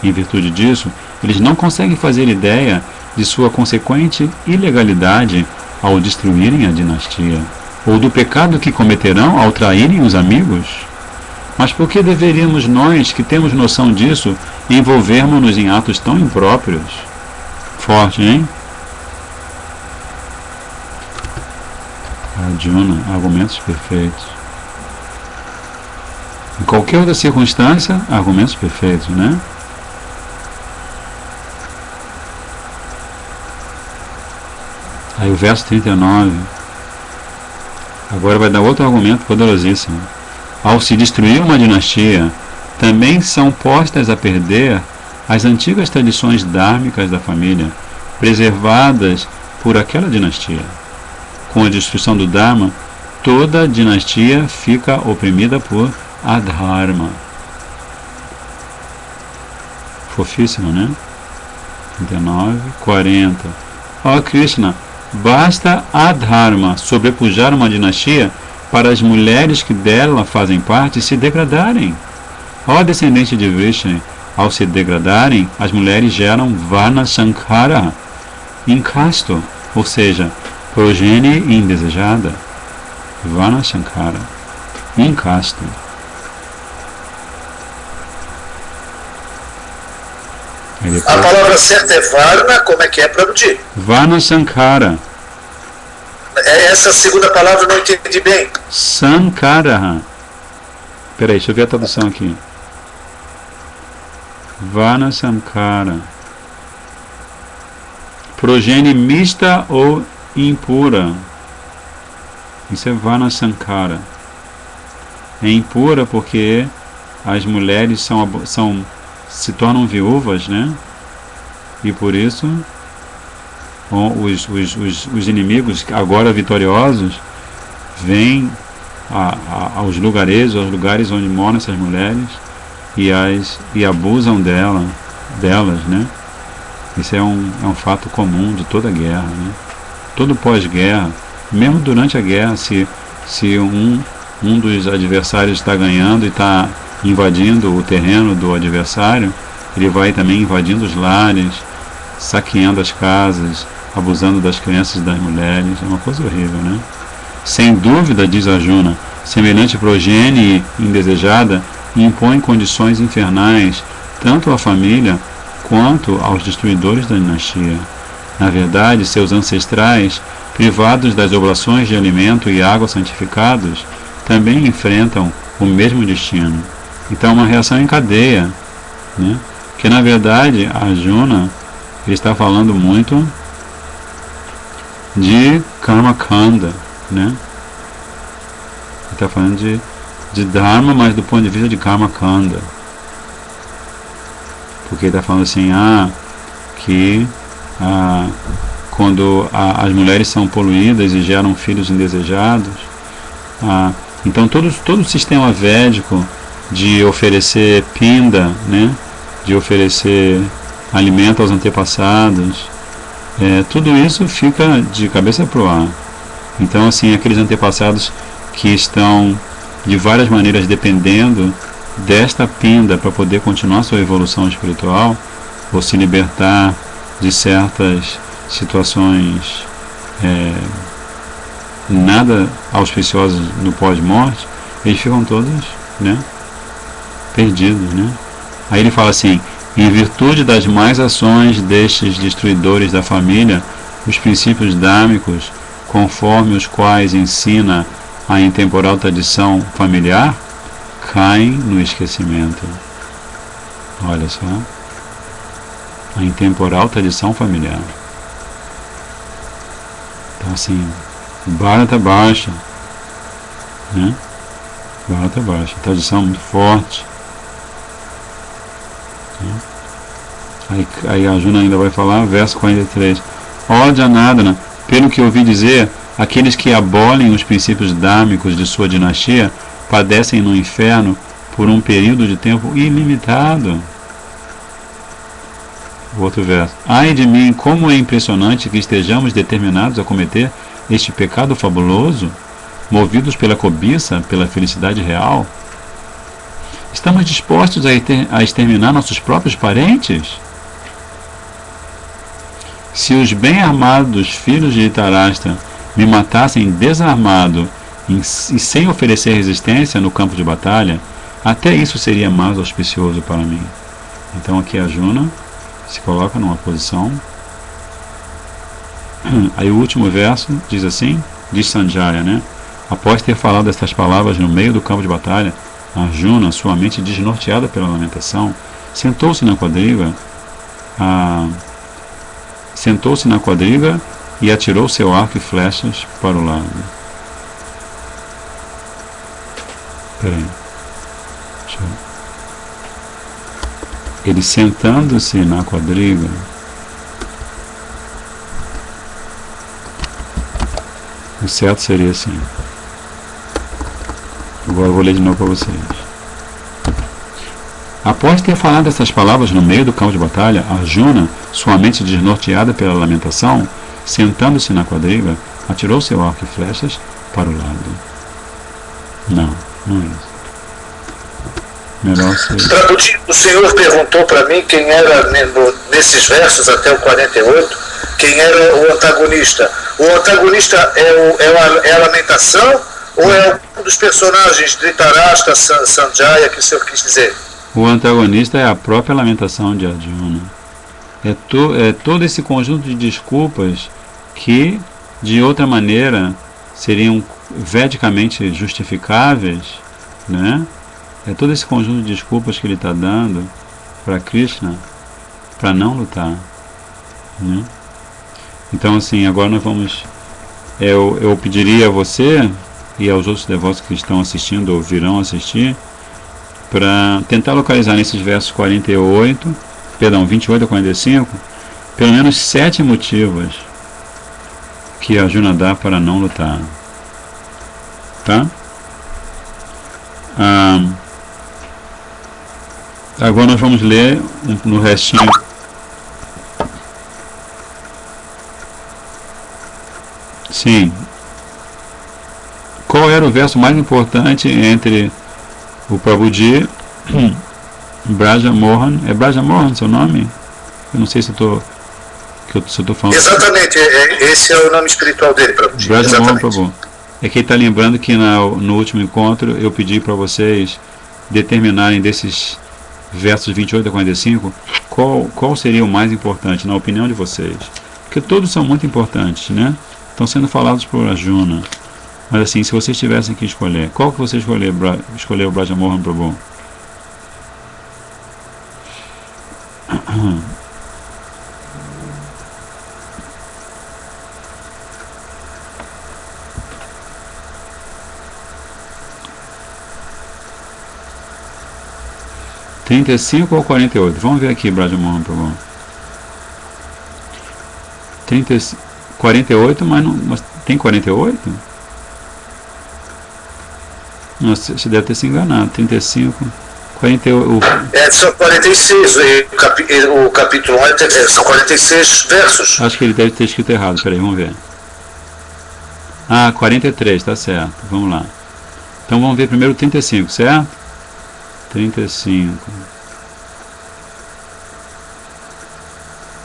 Em virtude disso, eles não conseguem fazer ideia de sua consequente ilegalidade ao destruírem a dinastia, ou do pecado que cometerão ao traírem os amigos. Mas por que deveríamos nós, que temos noção disso, envolvermos-nos em atos tão impróprios? Forte, hein? Arjuna, argumentos perfeitos. Em qualquer outra circunstância, argumentos perfeitos, né? Aí o verso 39, agora vai dar outro argumento poderosíssimo. Ao se destruir uma dinastia, também são postas a perder as antigas tradições dármicas da família, preservadas por aquela dinastia. Com a destruição do Dharma, toda a dinastia fica oprimida por adharma. Fofíssimo, né? 39, 40. Ó Krishna, basta adharma sobrepujar uma dinastia para as mulheres que dela fazem parte se degradarem. Ó descendente de Vishnu, ao se degradarem, as mulheres geram Varna Sankara, incasto, ou seja, progenie indesejada. Varna Sankara, incasto. A palavra certa é Varna, como é que é, Prabhuji? Varna Sankara. Essa segunda palavra eu não entendi bem. Sankara. Peraí, deixa eu ver a tradução aqui. Varna Sankara. Progenie mista ou impura. Isso é Varna Sankara. É impura porque as mulheres se tornam viúvas, né? E por isso os inimigos, agora vitoriosos, vêm aos lugares onde moram essas mulheres e abusam delas, né? Isso é um fato comum de toda guerra, né? Todo pós-guerra, mesmo durante a guerra, se um dos adversários está ganhando e está invadindo o terreno do adversário, ele vai também invadindo os lares, saqueando as casas, abusando das crianças e das mulheres. É uma coisa horrível, né? Sem dúvida, diz Arjuna, semelhante progenie indesejada impõe condições infernais tanto à família quanto aos destruidores da dinastia. Na verdade, seus ancestrais, privados das oblações de alimento e água santificados, também enfrentam o mesmo destino. Então, uma reação em cadeia, né? Que na verdade, Arjuna, ele está falando muito de Karma Kanda, né? Ele está falando de Dharma, mas do ponto de vista de Karma Kanda. Porque ele está falando assim, que quando as mulheres são poluídas e geram filhos indesejados, então todo o sistema védico de oferecer pinda, né, de oferecer alimento aos antepassados, tudo isso fica de cabeça para o ar. Então, assim, aqueles antepassados que estão de várias maneiras dependendo desta pinda para poder continuar sua evolução espiritual ou se libertar de certas situações nada auspiciosas no pós-morte, eles ficam todos, né, perdidos, né? Aí ele fala assim: em virtude das más ações destes destruidores da família, os princípios dâmicos, conforme os quais ensina a intemporal tradição familiar, caem no esquecimento. Olha só. A intemporal tradição familiar. Então, assim, Bharata baixa, né? Bharata baixa, tradição muito forte. Né? Aí a Arjuna ainda vai falar, verso 43. Ó Janardana, pelo que ouvi dizer, aqueles que abolem os princípios dármicos de sua dinastia padecem no inferno por um período de tempo ilimitado. Outro verso. Ai de mim, como é impressionante que estejamos determinados a cometer este pecado fabuloso, movidos pela cobiça, pela felicidade real. Estamos dispostos a exterminar nossos próprios parentes? Se os bem armados filhos de Dhritarashtra me matassem desarmado e sem oferecer resistência no campo de batalha, até isso seria mais auspicioso para mim. Então aqui Arjuna se coloca numa posição. Aí o último verso diz assim, diz Sanjaya, né? Após ter falado estas palavras no meio do campo de batalha, Arjuna, sua mente desnorteada pela lamentação, sentou-se na quadriga e atirou seu arco e flechas para o lado. Peraí. Ele sentando-se na quadriga, o certo seria assim. Agora eu vou ler de novo para vocês. Após ter falado essas palavras no meio do campo de batalha, Arjuna, sua mente desnorteada pela lamentação, sentando-se na quadriga, atirou seu arco e flechas para o lado. Não é isso. Melhor ser. Traduzindo, o Senhor perguntou para mim quem era, nesses versos até o 48, quem era o antagonista. O antagonista é a lamentação ou é um dos personagens de Dhritarashtra, Sanjaya, que o Senhor quis dizer? O antagonista é a própria lamentação de Arjuna. É todo esse conjunto de desculpas que, de outra maneira, seriam vedicamente justificáveis, né? É todo esse conjunto de desculpas que ele está dando para Krishna para não lutar, né? Então, assim, agora nós vamos... Eu pediria a você e aos outros devotos que estão assistindo ou virão assistir para tentar localizar nesses versos 28 a 45, pelo menos 7 motivos que Arjuna dá para não lutar. Tá? Agora nós vamos ler no restinho. Sim. Qual era o verso mais importante entre o Prabhuji e Braja Mohan? É Braja Mohan seu nome? Eu não sei se eu estou falando. Exatamente, esse é o nome espiritual dele, Prabhuji. Braja Mohan Prabhu. É que ele está lembrando que no último encontro eu pedi para vocês determinarem desses versos 28 a 45, qual seria o mais importante, na opinião de vocês? Porque todos são muito importantes, né? Estão sendo falados por Arjuna. Mas assim, se vocês tivessem que escolher, qual que você escolheu Braja Mohan Prabhu? (35 ou 48? Vamos ver aqui, Braja Mohan Prabhu. 48, mas tem 48? Nossa, você deve ter se enganado. 35, 48. São 46. O capítulo 1 são 46 versos. Acho que ele deve ter escrito errado. Peraí, vamos ver. 43, tá certo. Vamos lá. Então vamos ver primeiro o 35, certo? 35.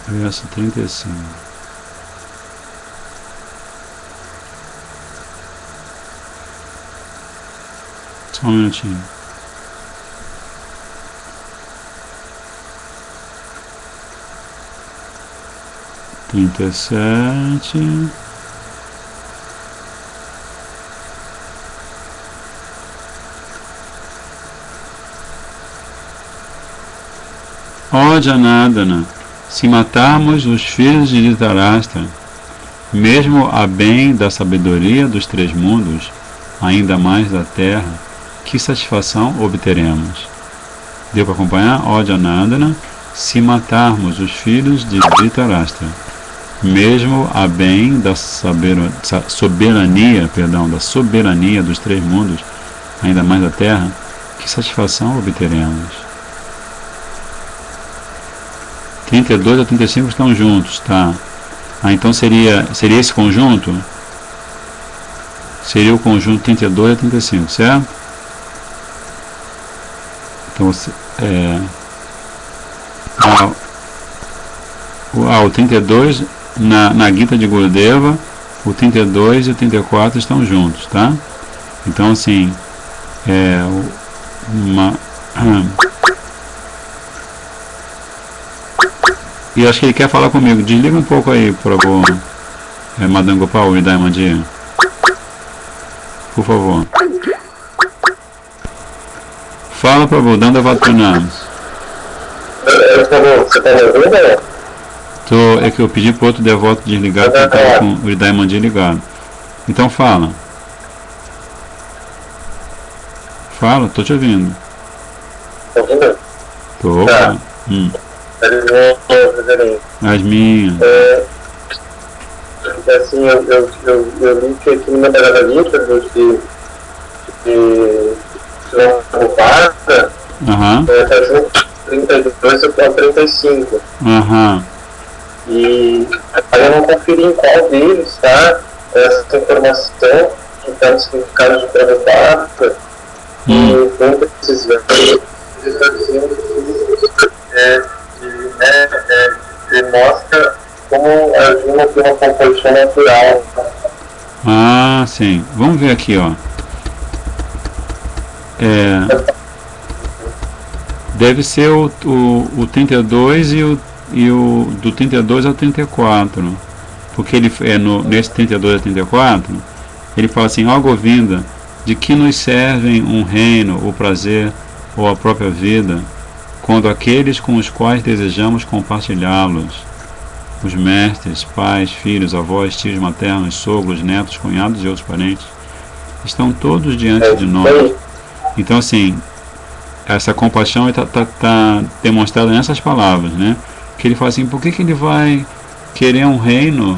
Verso 35. Só um minutinho. Trinta e sete. Ó Janardana, se matarmos os filhos de Dhritarashtra, mesmo a bem da sabedoria dos três mundos, ainda mais da terra, que satisfação obteremos? Deu para acompanhar? Ó Janardana, se matarmos os filhos de Dhritarashtra, mesmo a bem da soberania dos três mundos, ainda mais da terra, que satisfação obteremos? 32 a 35 estão juntos, tá? Então seria esse conjunto? Seria o conjunto 32 a 35, certo? Então, o 32, na Gita de Gurudeva, o 32 e o 34 estão juntos, tá? Então, assim, e acho que ele quer falar comigo. Desliga um pouco aí, por favor, Madan Gopal e Daimandir. Por favor. Fala, Prabhu, dando a Vatpranams. Você está me ouvindo? É que eu pedi para outro devoto desligar, porque estava com o Daimandir ligado. Então fala. Fala, tô te ouvindo. Tá ouvindo? Tô. Tá. As minhas. Assim, eu li que aqui na Bhagavad Gita de Prabhupada, tá junto 32 até 35. E aí eu não conferi em qual deles tá essa informação que está no significado de Prabhupada. E dentro desses versos, ele está dizendo que mostra como a Arjuna tem uma compaixão natural. Sim. Vamos ver aqui, ó. Deve ser o 32 e o do 32 ao 34. Porque ele nesse 32 a 34, ele fala assim: ó Govinda, de que nos servem um reino, o prazer ou a própria vida, quando aqueles com os quais desejamos compartilhá-los, os mestres, pais, filhos, avós, tios maternos, sogros, netos, cunhados e outros parentes, estão todos diante de nós. Então, assim, essa compaixão está demonstrada nessas palavras, né? Que ele fala assim: por que ele vai querer um reino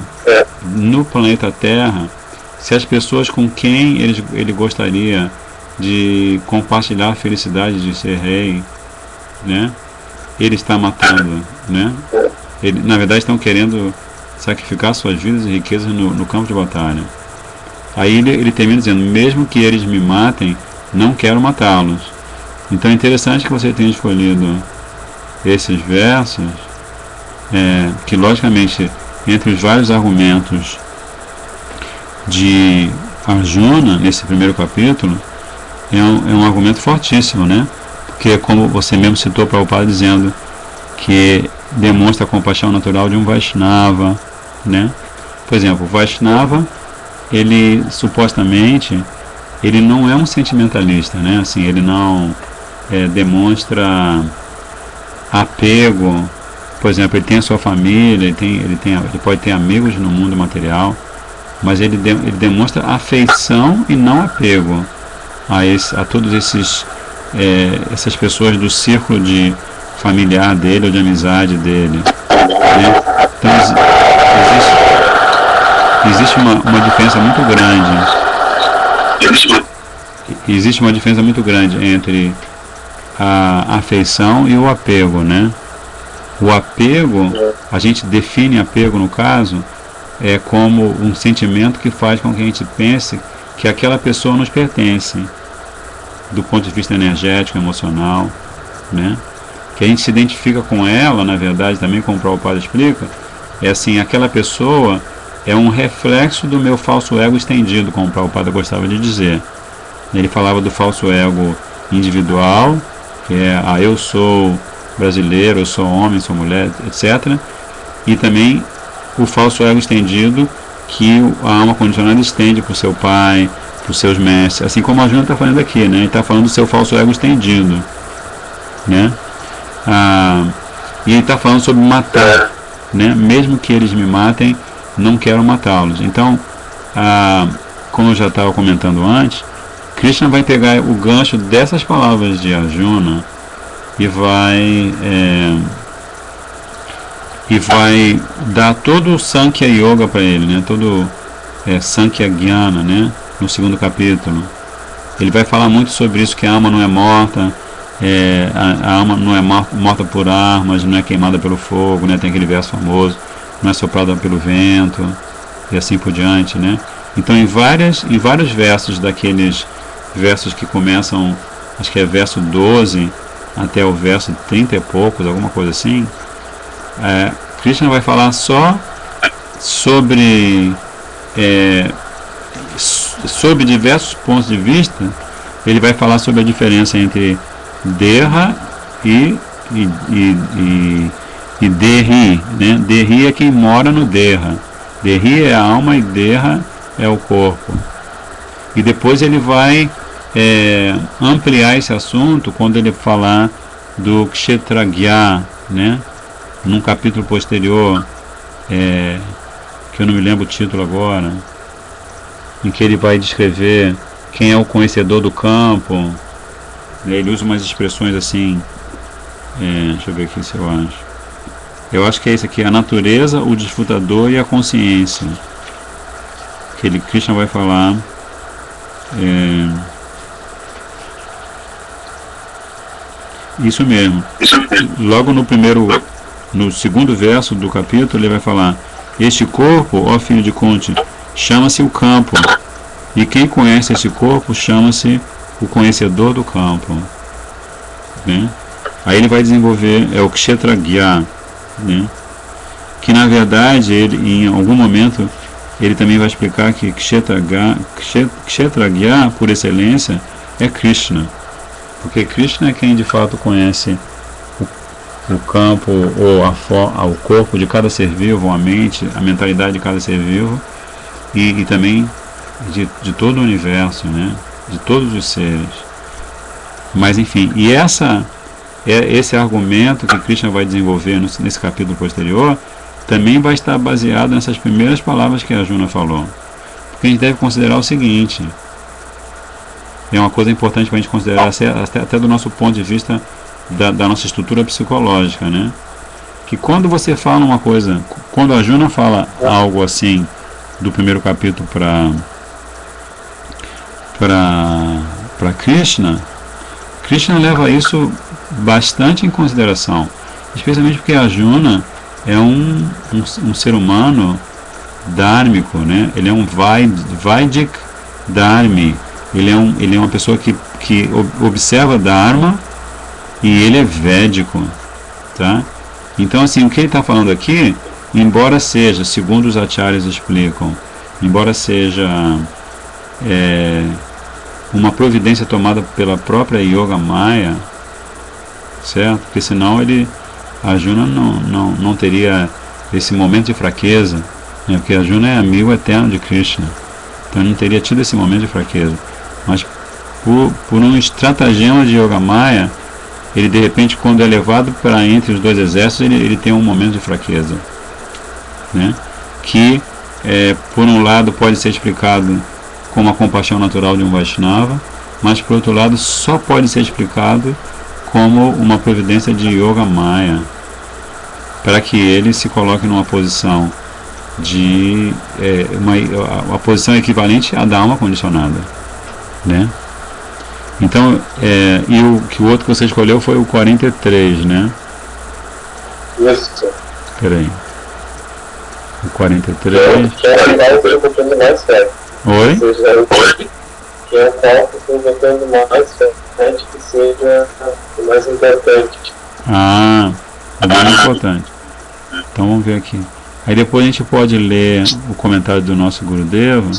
no planeta Terra se as pessoas com quem ele gostaria de compartilhar a felicidade de ser rei, né? Ele está matando, né? Na verdade estão querendo sacrificar suas vidas e riquezas no campo de batalha. Aí ele termina dizendo: mesmo que eles me matem, não quero matá-los. Então é interessante que você tenha escolhido esses versos, que logicamente, entre os vários argumentos de Arjuna nesse primeiro capítulo, é um argumento fortíssimo, né? porque como você mesmo citou Prabhupada dizendo que demonstra a compaixão natural de um Vaishnava, né? Por exemplo, o Vaishnava, ele supostamente, ele não é um sentimentalista, né? Assim, ele não demonstra apego. Por exemplo, ele tem a sua família, ele pode ter amigos no mundo material, mas ele demonstra afeição e não apego a todos essas pessoas do círculo de familiar dele ou de amizade dele, né? Então existe uma diferença muito grande. Existe uma diferença muito grande entre a afeição e o apego, né? O apego, a gente define apego no caso como um sentimento que faz com que a gente pense que aquela pessoa nos pertence, do ponto de vista energético, emocional, né? Que a gente se identifica com ela, na verdade, também como o Prabhupada explica, assim, aquela pessoa é um reflexo do meu falso ego estendido, como o Prabhupada gostava de dizer. Ele falava do falso ego individual, que é eu sou brasileiro, eu sou homem, sou mulher, etc. E também o falso ego estendido que a alma condicionada estende para o seu pai, para os seus mestres, assim como a Juna está falando aqui, né? Ele está falando do seu falso ego estendido, né? E ele está falando sobre matar, né? Mesmo que eles me matem, não quero matá-los. Então, como eu já estava comentando antes, Krishna vai pegar o gancho dessas palavras de Arjuna e vai dar todo o Sankhya Yoga para ele, né? Todo Sankhya Jnana, né? No segundo capítulo. Ele vai falar muito sobre isso, que a alma não é morta, a alma não é morta por armas, não é queimada pelo fogo, né? Tem aquele verso famoso, não é soprada pelo vento, e assim por diante, né? Então em vários versos daqueles versos que começam, acho que é verso 12 até o verso 30 e poucos, alguma coisa assim, Krishna vai falar só sobre diversos pontos de vista. Ele vai falar sobre a diferença entre Deha e Dehi, né? Dehi é quem mora no Deha. Dehi é a alma e Deha é o corpo. E depois ele vai ampliar esse assunto quando ele falar do Kshetragya, né? Num capítulo posterior, que eu não me lembro o título agora, em que ele vai descrever quem é o conhecedor do campo. Ele usa umas expressões assim, deixa eu ver aqui se eu acho. Eu acho que é isso aqui, a natureza, o desfrutador e a consciência. Que Krishna vai falar. Isso mesmo. Logo no segundo verso do capítulo, ele vai falar: este corpo, ó filho de Kunti, chama-se o campo, e quem conhece esse corpo chama-se o conhecedor do campo, né? Aí ele vai desenvolver o Kshetragya, né? Que na verdade ele, em algum momento, ele também vai explicar que Kshetragya, por excelência, é Krishna, porque Krishna é quem de fato conhece o campo, ou o corpo de cada ser vivo, a mente, a mentalidade de cada ser vivo, e também de todo o universo, né? De todos os seres. Mas enfim, e esse argumento que Krishna vai desenvolver nesse capítulo posterior também vai estar baseado nessas primeiras palavras que a Arjuna falou. Porque a gente deve considerar o seguinte, é uma coisa importante para a gente considerar até do nosso ponto de vista da nossa estrutura psicológica, né? Que quando você fala uma coisa, quando a Arjuna fala algo assim do primeiro capítulo para Krishna leva isso bastante em consideração, especialmente porque Arjuna é um ser humano dharmico, né? Ele é um Vaidik Dharmi, ele é uma pessoa que observa Dharma, e ele é védico, tá? Então assim, o que ele está falando aqui, embora seja, segundo os acharyas explicam, embora seja uma providência tomada pela própria Yoga Maya, certo? Porque senão Arjuna não teria esse momento de fraqueza, né? Porque Arjuna é amigo eterno de Krishna, então ele não teria tido esse momento de fraqueza. Mas por um estratagema de Yogamaya, ele de repente, quando é levado para entre os dois exércitos, ele tem um momento de fraqueza, né? Que por um lado pode ser explicado como a compaixão natural de um Vaishnava, mas por outro lado só pode ser explicado como uma providência de Yogamaya, para que ele se coloque numa posição de uma posição equivalente à da alma condicionada, né? Então, e o outro que você escolheu foi o 43, né? Isso. Peraí. O 43. Que é o qual eu botando mais fé. Oi? Que é o qual eu botando mais fé, que seja o mais importante. Ah, é bem importante. Então vamos ver aqui. Aí depois a gente pode ler o comentário do nosso Gurudeva.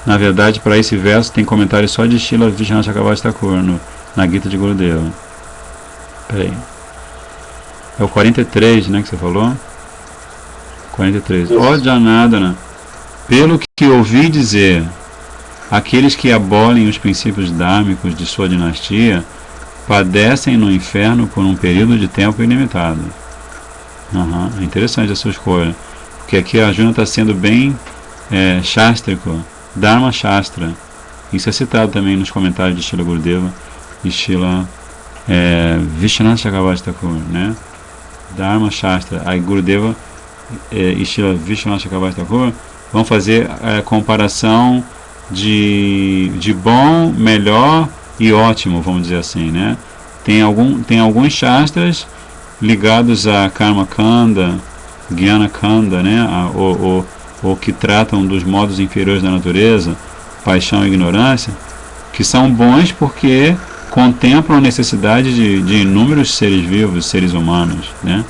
Na verdade, para esse verso tem comentário só de Srila Vishwanath Chakravarti Thakur na Gita de Gurudeva. Peraí. É o 43, né, que você falou? 43. Ó Janardana, pelo que ouvi dizer, aqueles que abolem os princípios dármicos de sua dinastia padecem no inferno por um período de tempo ilimitado. É interessante a sua escolha, porque aqui a Arjuna está sendo bem shastrico, Dharma Shastra. Isso é citado também nos comentários de Srila Gurudeva e Srila Vishwanath Chakravarti Thakur, né? Dharma Shastra. Aí Gurudeva e Srila Vishwanath Chakravarti Thakur vão fazer a comparação de bom, melhor e ótimo, vamos dizer assim, né? Tem alguns shastras ligados a Karma Kanda, Jnana Kanda, né? Ou que tratam dos modos inferiores da natureza, paixão e ignorância, que são bons porque contemplam a necessidade de inúmeros seres vivos, seres humanos, né?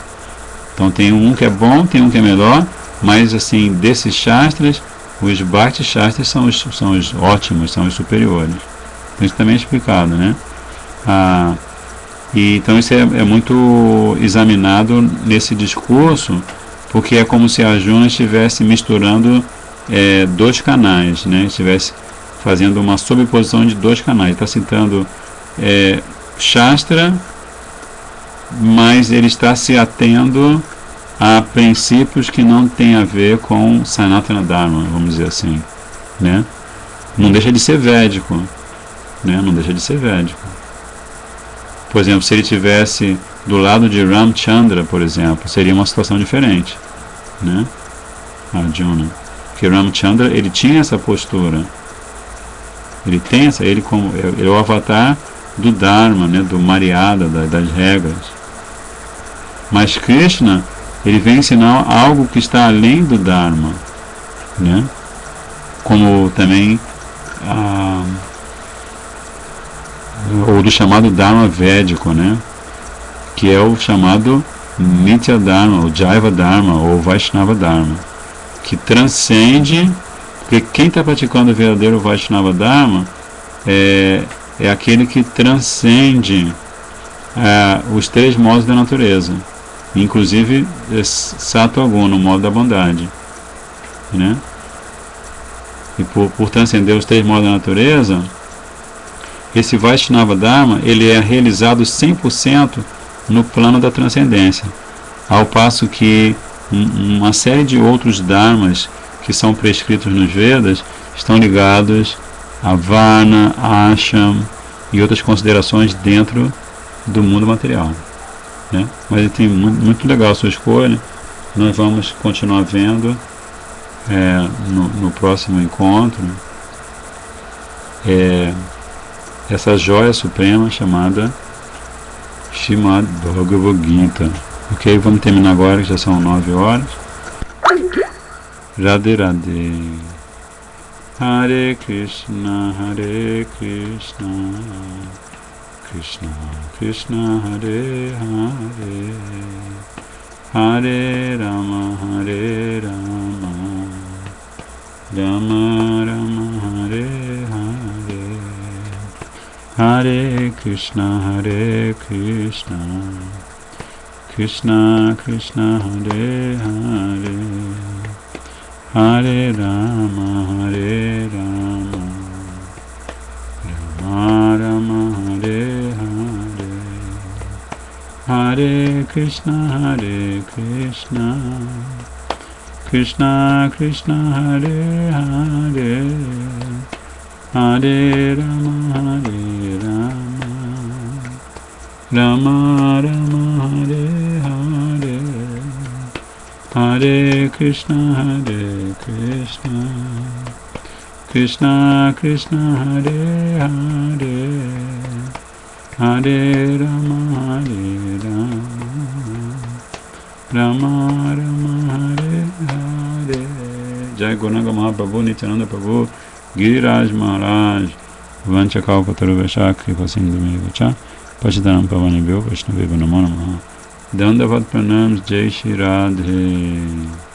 Então tem um que é bom, tem um que é melhor, mas assim, desses shastras, os Bhakti shastras são os ótimos, são os superiores. Então isso também é explicado, né? E então isso é muito examinado nesse discurso, porque é como se a Arjuna estivesse misturando dois canais, né? Estivesse fazendo uma sobreposição de dois canais. Está citando Shastra, mas ele está se atendo a princípios que não têm a ver com Sanatana Dharma, vamos dizer assim, né? Não deixa de ser védico, né? Não deixa de ser védico. Por exemplo, se ele tivesse do lado de Ramchandra, por exemplo, seria uma situação diferente, né? Arjuna, porque Ramchandra, ele tinha essa postura, ele é o avatar do Dharma, né? Do Maryada, das regras. Mas Krishna, ele vem ensinar algo que está além do Dharma, né? Como também ou do chamado Dharma védico, né? Que é o chamado Nitya Dharma, o Jaiva Dharma ou Vaishnava Dharma, que transcende, porque quem está praticando o verdadeiro Vaishnava Dharma é aquele que transcende os três modos da natureza, inclusive Sattva Guna, o modo da bondade, né? E por transcender os três modos da natureza, esse Vaishnava Dharma, ele é realizado 100% no plano da transcendência, ao passo que uma série de outros dharmas que são prescritos nos Vedas estão ligados a Varna, Asham e outras considerações dentro do mundo material, né? Mas tem muito legal a sua escolha. Nós vamos continuar vendo no próximo encontro essa joia suprema chamada Srimad Bhagavad Gita. Ok, vamos terminar agora, que já são 9 horas. Radhe Radhe. Hare Krishna, Krishna Krishna, Hare Hare, Hare Rama, Rama Rama, Hare Hare, Hare Krishna, Krishna Krishna, Hare Hare, Hare Rama, Rama Rama, Hare Hare, Hare Krishna, Krishna Krishna, Hare Hare, Hare Rama, Rama Rama, Hare Hare, Hare Krishna, Krishna Krishna, Hare Hare, Hare Rama, Rama Rama, Hare Hare. Jai Gauranga Mahaprabhu, Nityananda Prabhu, Giriraj Maharaj, Vanchakalpataruvasha, Kripa Sindhu Mevacha, Pachitanam Pavanebhyo, Vaishnavebhyo Namo Namaha. Dandavat Pranams, Jai Shri Radhe.